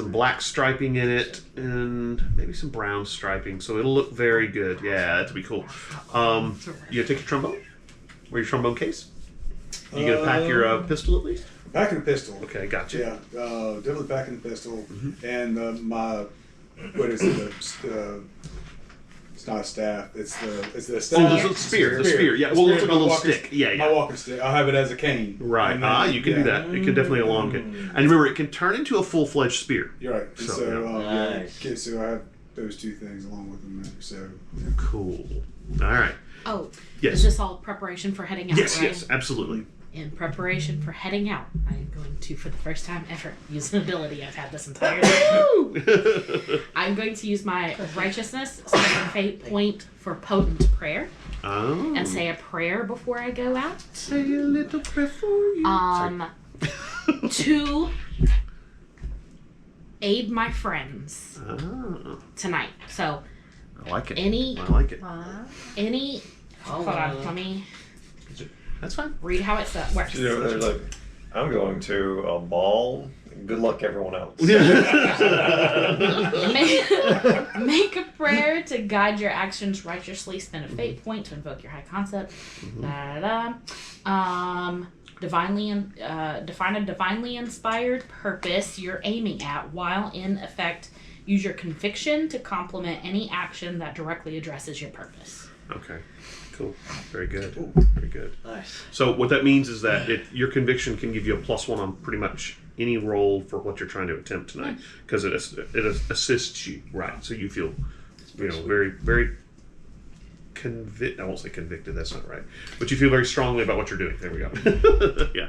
black striping in it, and maybe some brown striping. So it'll look very good. Yeah, that'd be cool. You gonna take your trombone? Wear your trombone case? You gonna pack your pistol at least? Packing a pistol. Okay, gotcha. Yeah, definitely packing the pistol. And my, what is it? It's not a staff. It's the staff. Oh, the spear. The spear. Yeah. Well, it's like a little walking stick. Yeah, My yeah. walking stick. I'll have it as a cane. Right. And then- You can do that. It can definitely elongate. And remember, it can turn into a full-fledged spear. You're right. And So, so, yeah. Nice. okay, so I have those two things along with them there. So Cool. All right. Oh, Yes. is this all preparation for heading out? Yes. right? Yes. Absolutely. In preparation for heading out, I am going to, for the first time ever, use an ability I've had this entire time. I'm going to use my righteousness, so a fate point for potent prayer, Oh. and say a prayer before I go out. Say a little prayer for you. To aid my friends Oh, tonight. So I like it. any I like it. any hold on, let me That's fine. read how it works. You know, they're like, I'm going to a ball. Good luck, everyone else. Make a prayer to guide your actions righteously. Spend a fate point to invoke your high concept. Define a divinely inspired purpose you're aiming at, while in effect use your conviction to complement any action that directly addresses your purpose. Okay. Cool. Very good. Very good. Nice. So what that means is that your conviction can give you a +1 on pretty much any roll for what you're trying to attempt tonight, because it assists you, right? So you feel, very, very I won't say convicted. That's not right. But you feel very strongly about what you're doing. There we go. Yeah.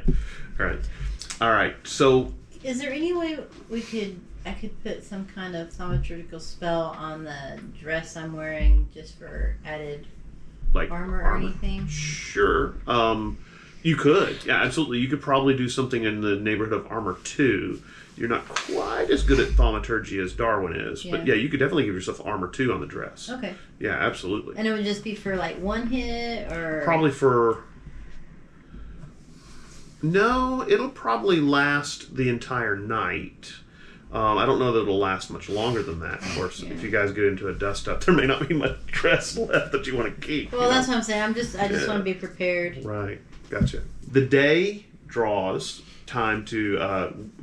All right. So is there any way we could I could put some kind of thaumaturgical spell on the dress I'm wearing just for added Like armor or anything? Sure. You could. Yeah, absolutely. You could probably do something in the neighborhood of armor 2. You're not quite as good at thaumaturgy as Darwin is, but yeah, you could definitely give yourself armor 2 on the dress. Okay. Yeah, absolutely. And it would just be for like one hit, or Probably for. No, it'll probably last the entire night. I don't know that it'll last much longer than that. Of course, if you guys get into a dust up, there may not be much dress left that you want to keep. Well, that's what I'm saying. I just want to be prepared. Right. Gotcha. The day draws time to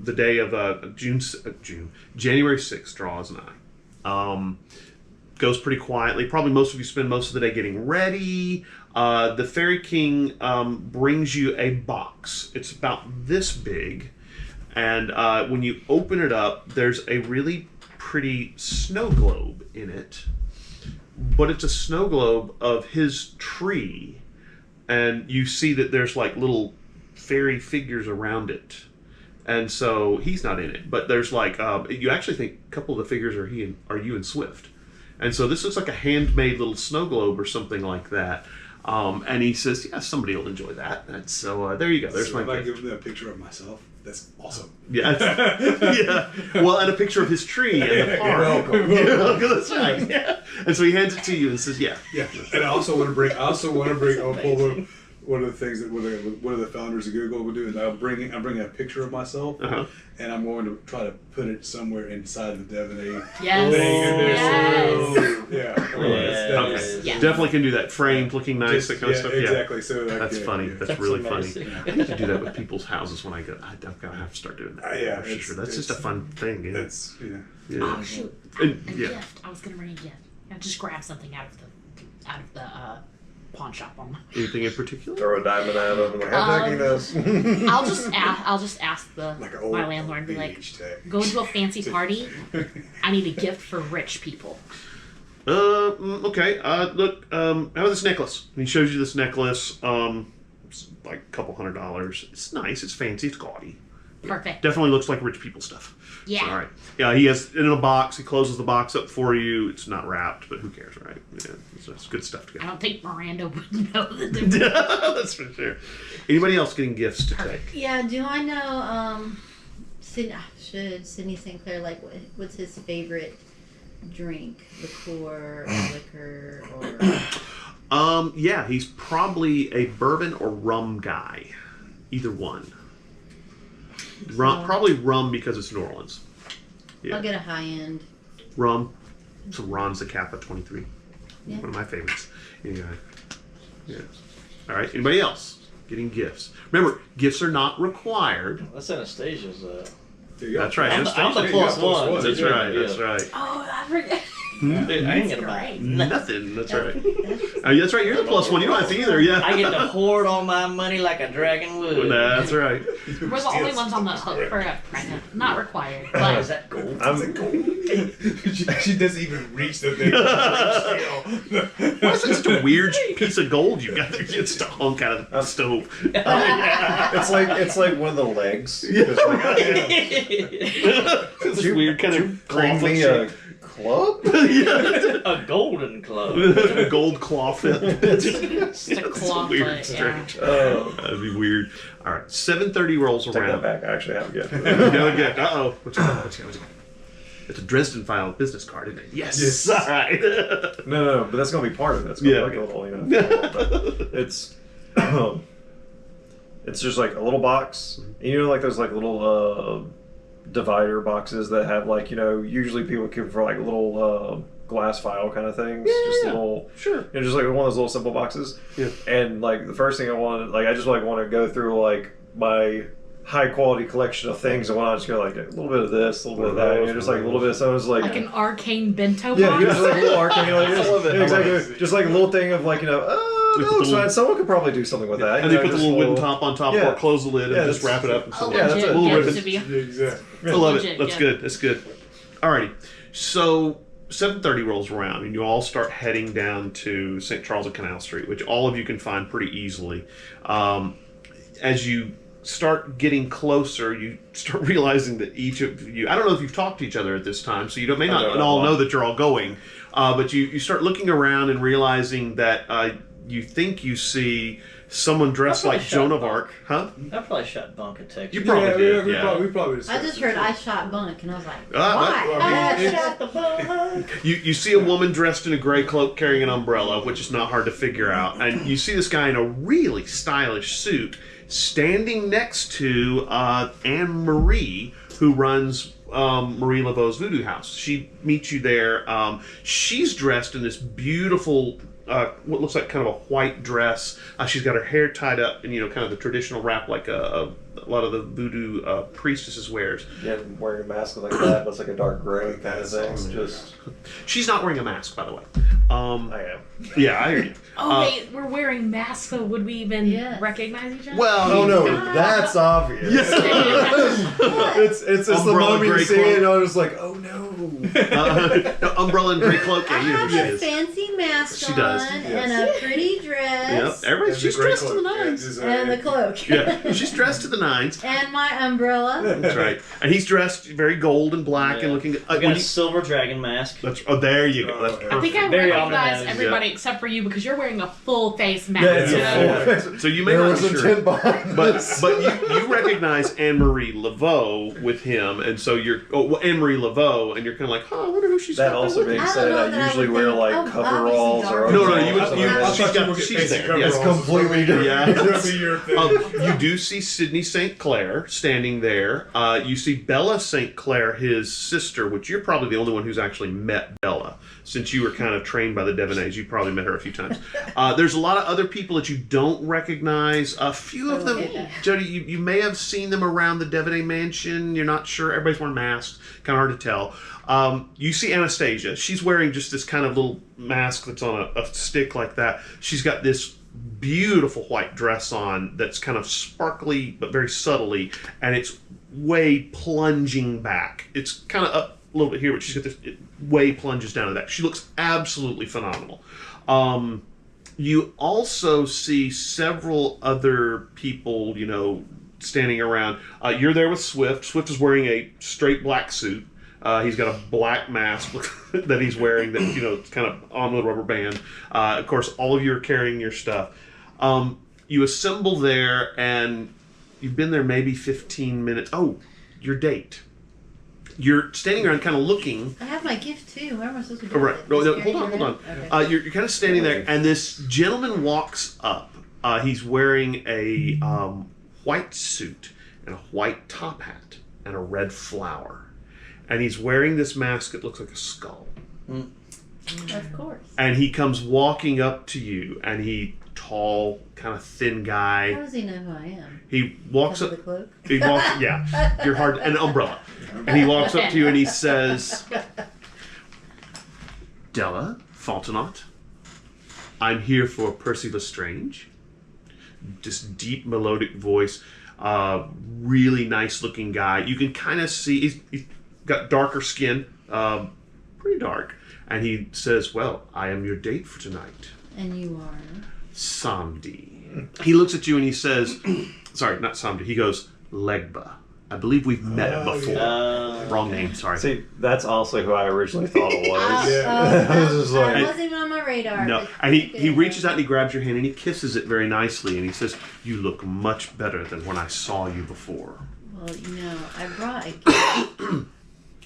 the day of January 6th draws nigh. Goes pretty quietly. Probably most of you spend most of the day getting ready. The Fairy King brings you a box. It's about this big. And when you open it up, there's a really pretty snow globe in it. But it's a snow globe of his tree. And you see that there's like little fairy figures around it. And so he's not in it. But there's like, you actually think a couple of the figures are you and Swift. And so this looks like a handmade little snow globe or something like that. And he says, yeah, somebody will enjoy that. And so there you go. There's so my if I gift. give them a picture of myself, that's awesome. Yeah. Yeah. Well, and a picture of his tree and the park. Welcome. Yeah, that's right. Yeah. And so he hands it to you and says, yeah. Yeah, and I also want to bring. I'll pull one of the things that one of the founders of Google would do is I'm bringing a picture of myself, and I'm going to try to put it somewhere inside the Devonees. Yes. Yes. Yes. Definitely can do that. Framed, looking nice, that kind of stuff. Exactly. Yeah. So That's funny. Yeah. That's really amazing. funny. I need to do that with people's houses when I go. I'm gonna have to start doing that. Yeah, for sure. That's just a fun thing. Yeah. It's Yeah. Oh shoot! And- A yeah. gift. I was gonna bring a gift. Yeah, just grab something out of the pawn shop on my. Anything in particular? Throw a diamond at them. Like, I'm taking this. I'll just ask like an old my landlord and be like, beach tag. go to a fancy party. I need a gift for rich people. Okay. Look. How about this necklace? And he shows you this necklace. It's like a couple $100. It's nice. It's fancy. It's gaudy. Perfect. Definitely looks like rich people stuff. Yeah. So, all right. Yeah, he has it in a box. He closes the box up for you. It's not wrapped, but who cares, right? Yeah, it's good stuff to I get. don't think Miranda would know the difference. That's for sure. Anybody else getting gifts to take? Yeah. Do I know? Should Sidney Sinclair what's his favorite drink? Liqueur, or liquor, or? Yeah, he's probably a bourbon or rum guy. Either one. Probably rum because it's New Orleans. Yeah. I'll get a high end. Rum. Some Ron Zacapa 23. Yeah. One of my favorites. Anyway. Yeah. All right. Anybody else getting gifts? Remember, gifts are not required. That's Anastasia's. There you go. That's right. I'm the plus one. That's right. That's right. Oh, I forget. Dude, I ain't gonna buy Great. Nothing. That's right. That's right. You're the plus one. You don't have to either. Yeah. I get to hoard all my money like a dragon would. That's right. We're the only ones on the hook for a present. Not required, Oh, but is that gold? she doesn't even reach the thing. Why is that such a weird piece of gold you got there? It's a hunk out of the stove. It's like one of the legs. It's this weird kind of Bring cloth me a club? A golden club. a gold cloth. just a claw weird, foot. Yeah. strange. That'd be weird. All right, 7:30 rolls Take that around. back. I actually have a gift. No, again. Uh-oh. What's it got? It's a Dresden Files business card, isn't it? Yes. All right. No, but that's gonna be part of it. It's gonna be like a little, it's just like a little box. And you know, like those like little divider boxes that have like, you know, usually people keep for like little glass file kind of things. Just a little, Sure. you know, just like one of those little simple boxes. Yeah. And like the first thing I wanted, like I just like want to go through like my high quality collection of things and want to just go like a little bit of this, a little bit of that, you know, just like a little bit of something. Like an arcane bento yeah, box. just like a little arcane, like, I love it. yeah, exactly. Just like a little thing of like, you know, that looks fine. Someone could probably do something with that. And you they know, put the just little a wooden top on top, Yeah. or close the lid, and Yeah, just that's- wrap it up. And A so Yeah, that's legit a little gift ribbon. to be. Exactly. I love it. Legit, That's yeah. good. That's good. Alrighty. So 7:30 rolls around, and you all start heading down to St. Charles and Canal Street, which all of you can find pretty easily. As you start getting closer, you start realizing that each of you, I don't know if you've talked to each other at this time, so you may not all know that you're all going, but you start looking around and realizing that you think you see someone dressed like Joan of Arc. Huh? I probably shot Bunk a text. You probably did, we probably I just heard I shot Bunk, and I was like, why? I shot the Bunk. You see a woman dressed in a gray cloak carrying an umbrella, which is not hard to figure out. And you see this guy in a really stylish suit standing next to Anne Marie, who runs Marie Laveau's Voodoo House. She meets you there. She's dressed in this beautiful, what looks like kind of a white dress. She's got her hair tied up in, kind of the traditional wrap like a lot of the voodoo priestesses wears. Yeah, wearing a mask like that. Looks like a dark gray kind of thing. Just. She's not wearing a mask, by the way. I am. Yeah, I hear you. Oh, wait, we're wearing masks, so would we even recognize each other? Well, oh no, that's obvious. it's the mummy scene, and I was like, oh no. Umbrella and gray cloak. I Yeah, have she a is. fancy mask She on does. and a pretty dress. Yep, she's dressed to the nines. And the cloak. Yeah, she's dressed to the nines. And my umbrella. That's right. And he's dressed very gold and black and looking. I got a silver dragon mask. There you go. That's I perfect. think I Very recognize ominous. everybody except for you because you're wearing a full face mask. Yeah. So you may There not was be a sure, tin behind but this. you recognize Anne Marie Laveau with him, and so you're Anne Marie Laveau, and you're kind of like, I wonder who she's. That got also with being I don't said, know I that I usually would wear think- like oh, coveralls or obviously No, you would. something You, like that. she's got. She's She's there. coveralls. Yes. Completely different. Yeah. It's gonna be your thing. You do see Sydney St. Clair standing there. You see Bella St. Clair, his sister, which you're probably the only one who's actually met Bella. Since you were kind of trained by the Devonees, you probably met her a few times. There's a lot of other people that you don't recognize. A few of them, Jody, you may have seen them around the Devonay mansion. You're not sure. Everybody's wearing masks. Kind of hard to tell. You see Anastasia. She's wearing just this kind of little mask that's on a stick like that. She's got this beautiful white dress on that's kind of sparkly but very subtly, and it's way plunging back. It's kind of up a little bit here, but she's got this, it way plunges down to that. She looks absolutely phenomenal. You also see several other people, standing around. You're there with Swift. Swift is wearing a straight black suit. He's got a black mask that he's wearing that, it's kind of on with a rubber band. Of course, all of you are carrying your stuff. You assemble there, and you've been there maybe 15 minutes. Oh, your date. You're standing around kind of looking. I have my gift too. Where am I supposed to do Oh, right. it? No, Just hold carry on. it in? Okay. You're kind of standing there, and this gentleman walks up. He's wearing a white suit and a white top hat and a red flower. And he's wearing this mask that looks like a skull. Of course. And he comes walking up to you, and tall, kind of thin guy. How does he know who I am? He walks Because up. of the cloak? He walks. Yeah, you're hard. And an umbrella. And he walks up to you and he says, "Della Fontenot, I'm here for Percy Lestrange." This deep melodic voice, really nice looking guy. You can kind of see he's got darker skin, pretty dark. And he says, "Well, I am your date for tonight." And you are? Samdi. He looks at you and he says, sorry, not Samdi. He goes, "Legba. I believe we've met before." Wrong name, sorry. See, that's also who I originally thought it was. I was just like- wasn't even on my radar. No, but and he okay. reaches out and he grabs your hand and he kisses it very nicely and he says, "You look much better than when I saw you before." Well, I brought a gift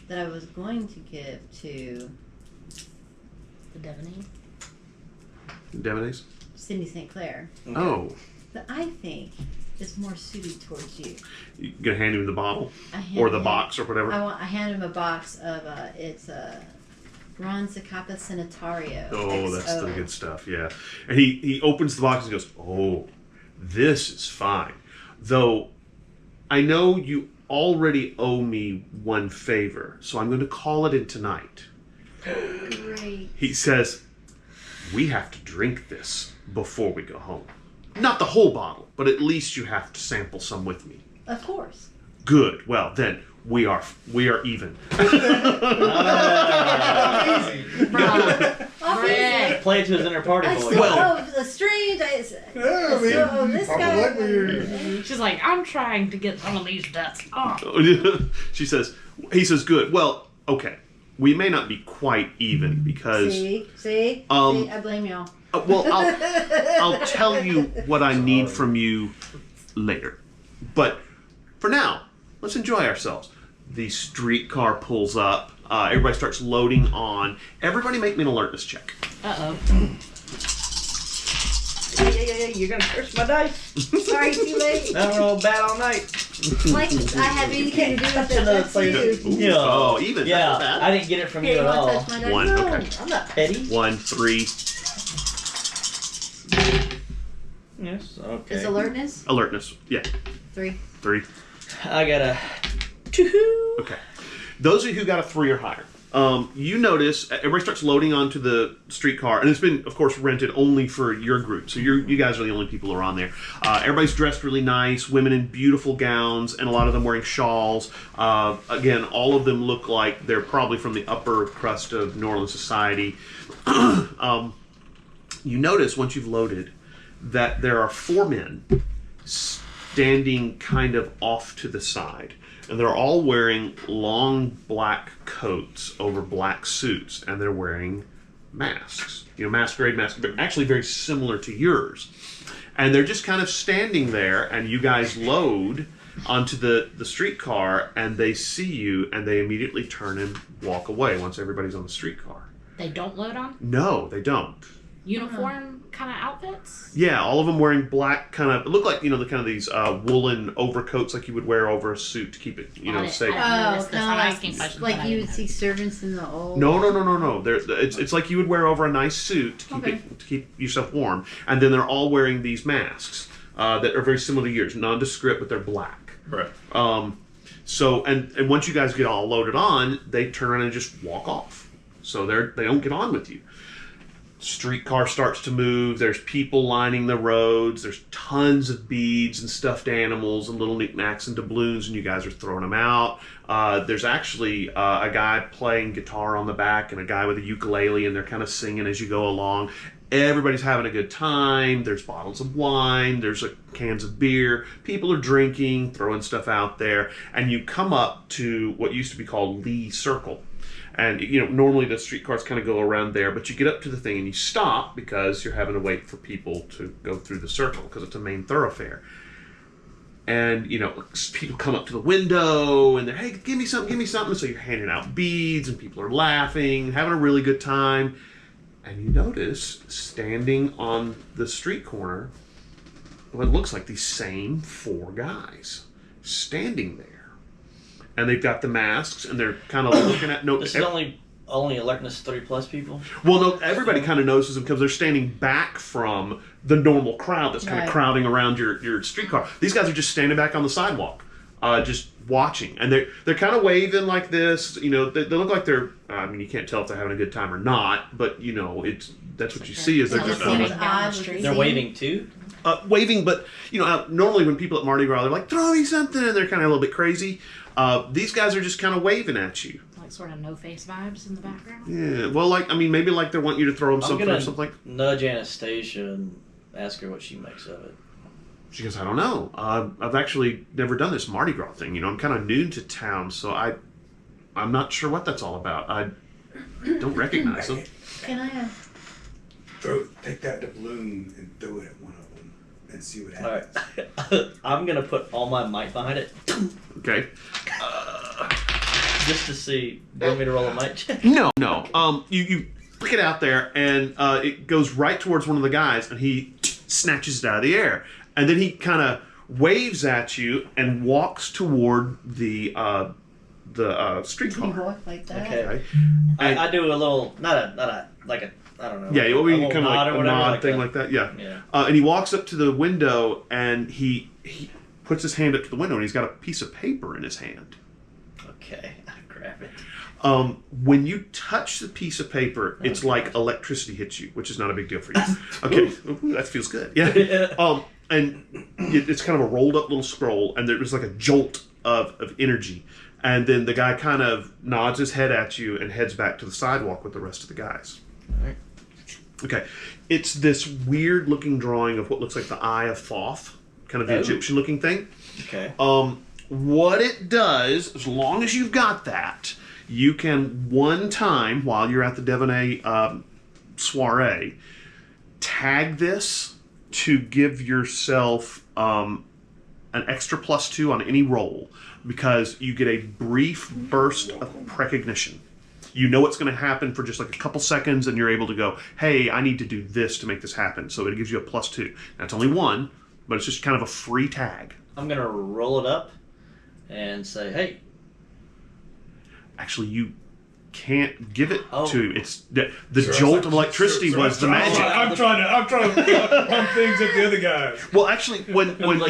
that I was going to give to The Devonees. Devonees? Sydney St. Clair Oh, that I think is more suited towards you. you gonna hand him the bottle I hand or the him- box or whatever? I hand him a box of it's Ron Zacapa Sanitario. Oh, that's XO. the good stuff, yeah. And he opens the box and goes, "Oh, this is fine. Though I know you already owe me one favor, so I'm going to call it in tonight." Great. He says, "We have to drink this before we go home. Not the whole bottle, but at least you have to sample some with me." Of course. "Good. Well, then we are even." Obviously. Play to his inner party I voice. said, Well- the strange. Yeah, I mean, me. this guy. Like me. She's like, I'm trying to get some of these debts off. He says, good. Well, okay. We may not be quite even because... See, I blame y'all. Well, I'll tell you what I need from you later. But for now, let's enjoy ourselves. The streetcar pulls up. Everybody starts loading on. Everybody make me an alertness check. Uh-oh. Yeah, you're gonna curse my dice. Sorry, too late. I roll bad all night. Like I have anything to do with it. Another That's place. you. Yeah. Oh, even. Yeah, That's not I bad. didn't get it from Here, you you at want to all. touch my dice? One, No, okay. I'm not petty. 1, 3. Yes, okay. Is alertness? Alertness. Yeah. 3. 3. I got a 2. Okay. Those of you who got a 3 or higher, you notice everybody starts loading onto the streetcar, and it's been, of course, rented only for your group. So you guys are the only people who are on there. Everybody's dressed really nice, women in beautiful gowns, and a lot of them wearing shawls. Again, all of them look like they're probably from the upper crust of New Orleans society. You notice, once you've loaded, that there are 4 men standing kind of off to the side. And they're all wearing long black coats over black suits, and they're wearing masks. Masquerade masks, but actually very similar to yours. And they're just kind of standing there, and you guys load onto the streetcar, and they see you, and they immediately turn and walk away once everybody's on the streetcar. They don't load on? No, they don't. Uniform kind of outfits? Yeah, all of them wearing black kind of, look like, the kind of these woolen overcoats like you would wear over a suit to keep it, safe. I noticed this. I'm like, asking questions. like but I you would didn't see servants in the old. No. It's like you would wear over a nice suit to keep yourself warm, and then they're all wearing these masks that are very similar to yours, nondescript, but they're black. Right. So and once you guys get all loaded on, they turn around and just walk off. So they don't get on with you. Streetcar starts to move. There's people lining the roads. There's tons of beads and stuffed animals and little knickknacks and doubloons, and you guys are throwing them out. There's actually a guy playing guitar on the back and a guy with a ukulele, and they're kind of singing as you go along. Everybody's having a good time. There's bottles of wine. There's cans of beer. People are drinking, throwing stuff out there, and you come up to what used to be called Lee Circle. And, normally the streetcars kind of go around there, but you get up to the thing and you stop because you're having to wait for people to go through the circle because it's a main thoroughfare. And, people come up to the window and they're, hey, give me something. So you're handing out beads and people are laughing, having a really good time. And you notice, standing on the street corner, what looks like these same 4 guys standing there. And they've got the masks, and they're kind of looking at... This is only alertness 3+ people? Well, no, everybody kind of notices them because they're standing back from the normal crowd that's kind of crowding around your streetcar. These guys are just standing back on the sidewalk, just watching. And they're kind of waving like this. They look like they're... you can't tell if they're having a good time or not, but, that's what you see is they're just... They're waving too? Waving, but, normally when people at Mardi Gras, they're like, throw me something, and they're kind of a little bit crazy. These guys are just kind of waving at you. Like sort of no-face vibes in the background? Yeah, well, maybe like they want you to throw them something or something. Nudge Anastasia and ask her what she makes of it. She goes, I don't know. I've actually never done this Mardi Gras thing. I'm kind of new to town, so I'm not sure what that's all about. I don't recognize them. Can I Take that doubloon and throw it at one of them and see what happens. Alright. I'm going to put all my might behind it. Okay. Just to see. Do you want me to roll a might check? No. You flick it out there, and it goes right towards one of the guys, and he snatches it out of the air. And then he kind of waves at you and walks toward the streetcar. walk like that? Okay. I do a little, not a I don't know. Yeah, like you kind of like a nod thing like that. Yeah. And he walks up to the window and he puts his hand up to the window and he's got a piece of paper in his hand. Okay, I grab it. When you touch the piece of paper, it's like electricity hits you, which is not a big deal for you. Okay, that feels good. Yeah. And it's kind of a rolled up little scroll, and there's like a jolt of energy. And then the guy kind of nods his head at you and heads back to the sidewalk with the rest of the guys. All right. Okay. It's this weird looking drawing of what looks like the Eye of Thoth, kind of the Egyptian looking thing. Okay. What it does, as long as you've got that, you can one time while you're at the Devoné soiree, tag this to give yourself an extra +2 on any roll, because you get a brief burst of precognition. You know what's going to happen for just like a couple seconds, and you're able to go, hey, I need to do this to make this happen. So it gives you a +2. Now, it's only one, but it's just kind of a free tag. I'm going to roll it up and say, hey. Actually, you can't give it to. It's the jolt of electricity was the magic. I'm trying to pump things at the other guy. Well, actually, when when the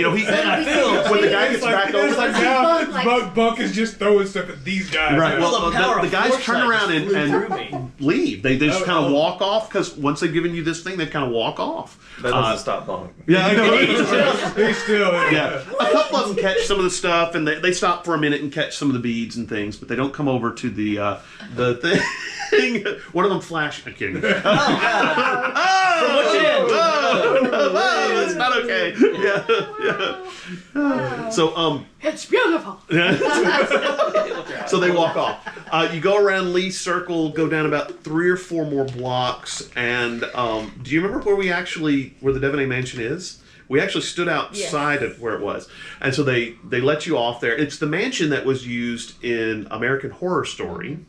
guy gets back over, It's like now Bunk is just throwing stuff at these guys. right? Well, the guys turn around and leave. They just kind of walk off, because once they've given you this thing, they kind of walk off. That doesn't stop Bunk. Yeah, I know. He's still Yeah, a couple of them catch some of the stuff, and they stop for a minute and catch some of the beads and things, but they don't come over to the thing. One of them flashed. I'm kidding. From which end? Oh, that's not okay. Yeah. So It's beautiful. so they walk off. You go around Lee Circle, go down about 3 or 4 more blocks, and do you remember where the Devoné Mansion is? We actually stood outside of where it was. And so they let you off there. It's the mansion that was used in American Horror Story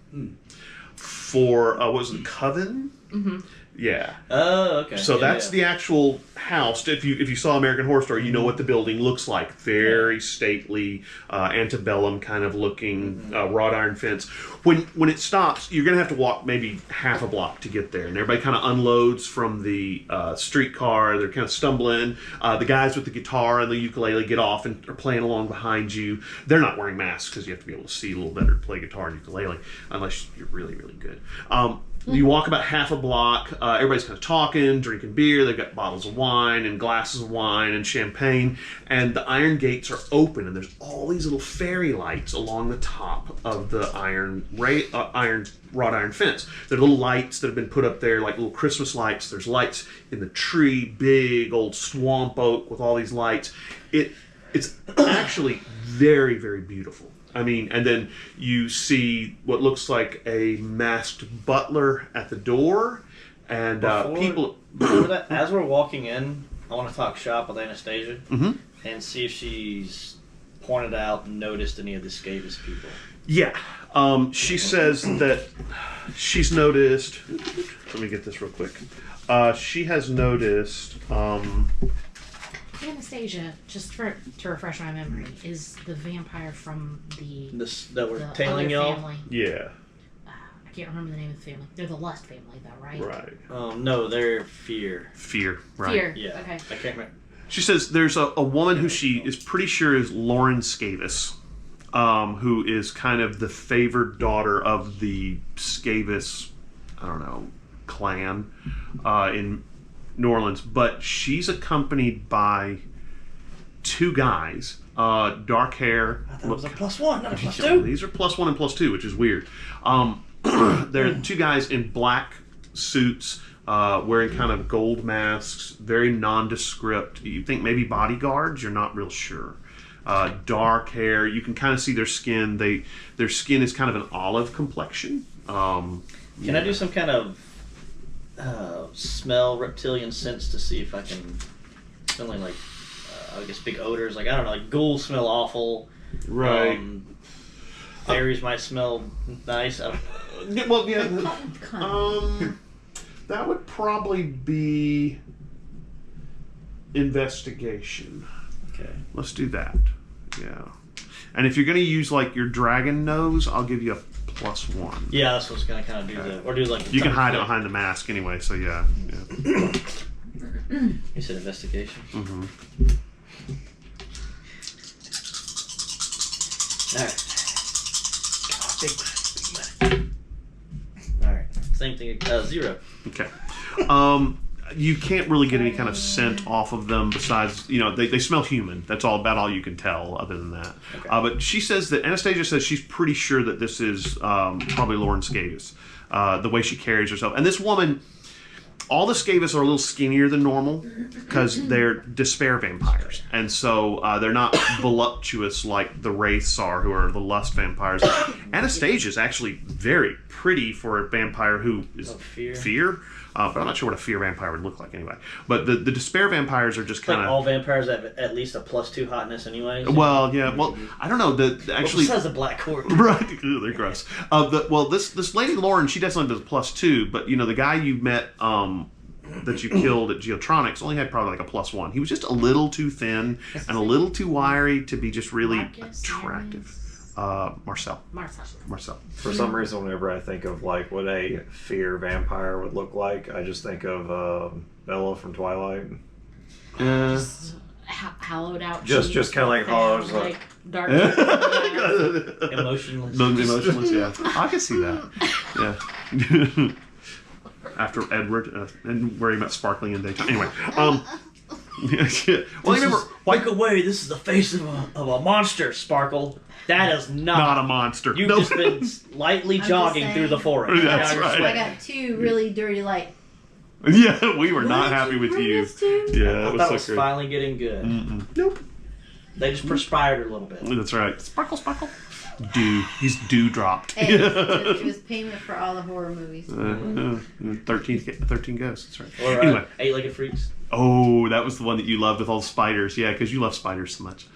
for, what was it, Coven? Mm-hmm. Yeah. Oh, okay. So that's the actual house. If you saw American Horror Story, you know what the building looks like. Very stately, antebellum kind of looking, wrought iron fence. When it stops, you're going to have to walk maybe half a block to get there. And everybody kind of unloads from the streetcar. They're kind of stumbling. The guys with the guitar and the ukulele get off and are playing along behind you. They're not wearing masks because you have to be able to see a little better to play guitar and ukulele, unless you're really, really good. You walk about half a block. Everybody's kind of talking, drinking beer. They've got bottles of wine and glasses of wine and champagne. And the iron gates are open, and there's all these little fairy lights along the top of the wrought iron fence. There are little lights that have been put up there, like little Christmas lights. There's lights in the tree, big old swamp oak with all these lights. It's actually very, very beautiful. I mean, and then you see what looks like a masked butler at the door, and people. Before that, as we're walking in, I want to talk shop with Anastasia and see if she's pointed out and noticed any of the escapist people. Yeah, she says that she's noticed. Let me get this real quick. She has noticed. Anastasia, just to refresh my memory, is the vampire from That we're tailing y'all? family. Yeah. I can't remember the name of the family. They're the Lust family, though, right? Right. No, they're Fear. Fear. Right. Fear. Yeah. Okay. I can't remember. She says there's a woman who she is pretty sure is Lauren Scavis, who is kind of the favored daughter of the Scavis, clan in New Orleans. But she's accompanied by 2 guys, dark hair. I thought it was a +1, not a +2. These are +1 and +2, which is weird. They're 2 guys in black suits, wearing kind of gold masks, very nondescript. You think maybe bodyguards? You're not real sure. Dark hair. You can kind of see their skin. Their skin is kind of an olive complexion. Can I do some kind of smell reptilian sense to see if I can smell like I guess big odors, like I don't know, like ghouls smell awful. Right. Fairies might smell nice. Well, yeah. That would probably be investigation. Okay. Let's do that. Yeah. And if you're going to use like your dragon nose, I'll give you a +1. Yeah, that's what's gonna kind of do or do like. You can hide it behind the mask anyway, so yeah. You said investigation. Mm-hmm. All right. All right. Same thing. 0. Okay. You can't really get any kind of scent off of them besides, they smell human. That's about all you can tell other than that. Okay. But she says that, Anastasia says she's pretty sure that this is probably Lauren Scavis, the way she carries herself. And this woman, all the Skavis are a little skinnier than normal because they're despair vampires, and so they're not voluptuous like the wraiths are, who are the lust vampires. Anastasia is actually very pretty for a vampire who is fear. But I'm not sure what a fear vampire would look like anyway. But the despair vampires are just kind of... Like all vampires have at least a +2 hotness anyway. So well, yeah. Well, I don't know. Actually... Well, besides the black court. Right. Ew, they're gross. This Lady Lauren, she definitely does a +2. But, the guy you met that you killed at Geotronics only had probably like a +1. He was just a little too thin and a little too wiry to be just really attractive. Marcel. For some reason, whenever I think of like what a fear vampire would look like, I just think of Bella from Twilight. Just hollowed out. Just kind of like hollowed, like dark. Emotionless. Emotionless, yeah. I can see that. Yeah. After Edward, and where he met Sparkling in daytime. Anyway, well, remember, Wake away! This is the face of a monster, Sparkle. That is not a monster. You've just been lightly jogging through the forest. That's right. I got 2 really dirty light. Yeah, we were not happy with bring you. us to? Yeah, I thought it was finally getting good. Nope. They just perspired a little bit. That's right. Sparkle. He's dewdropped. Hey, it was payment for all the horror movies. 13 ghosts. That's right. Or Anyway, 8-legged freaks. oh, that was the one that you loved with all the spiders. Yeah, because you love spiders so much.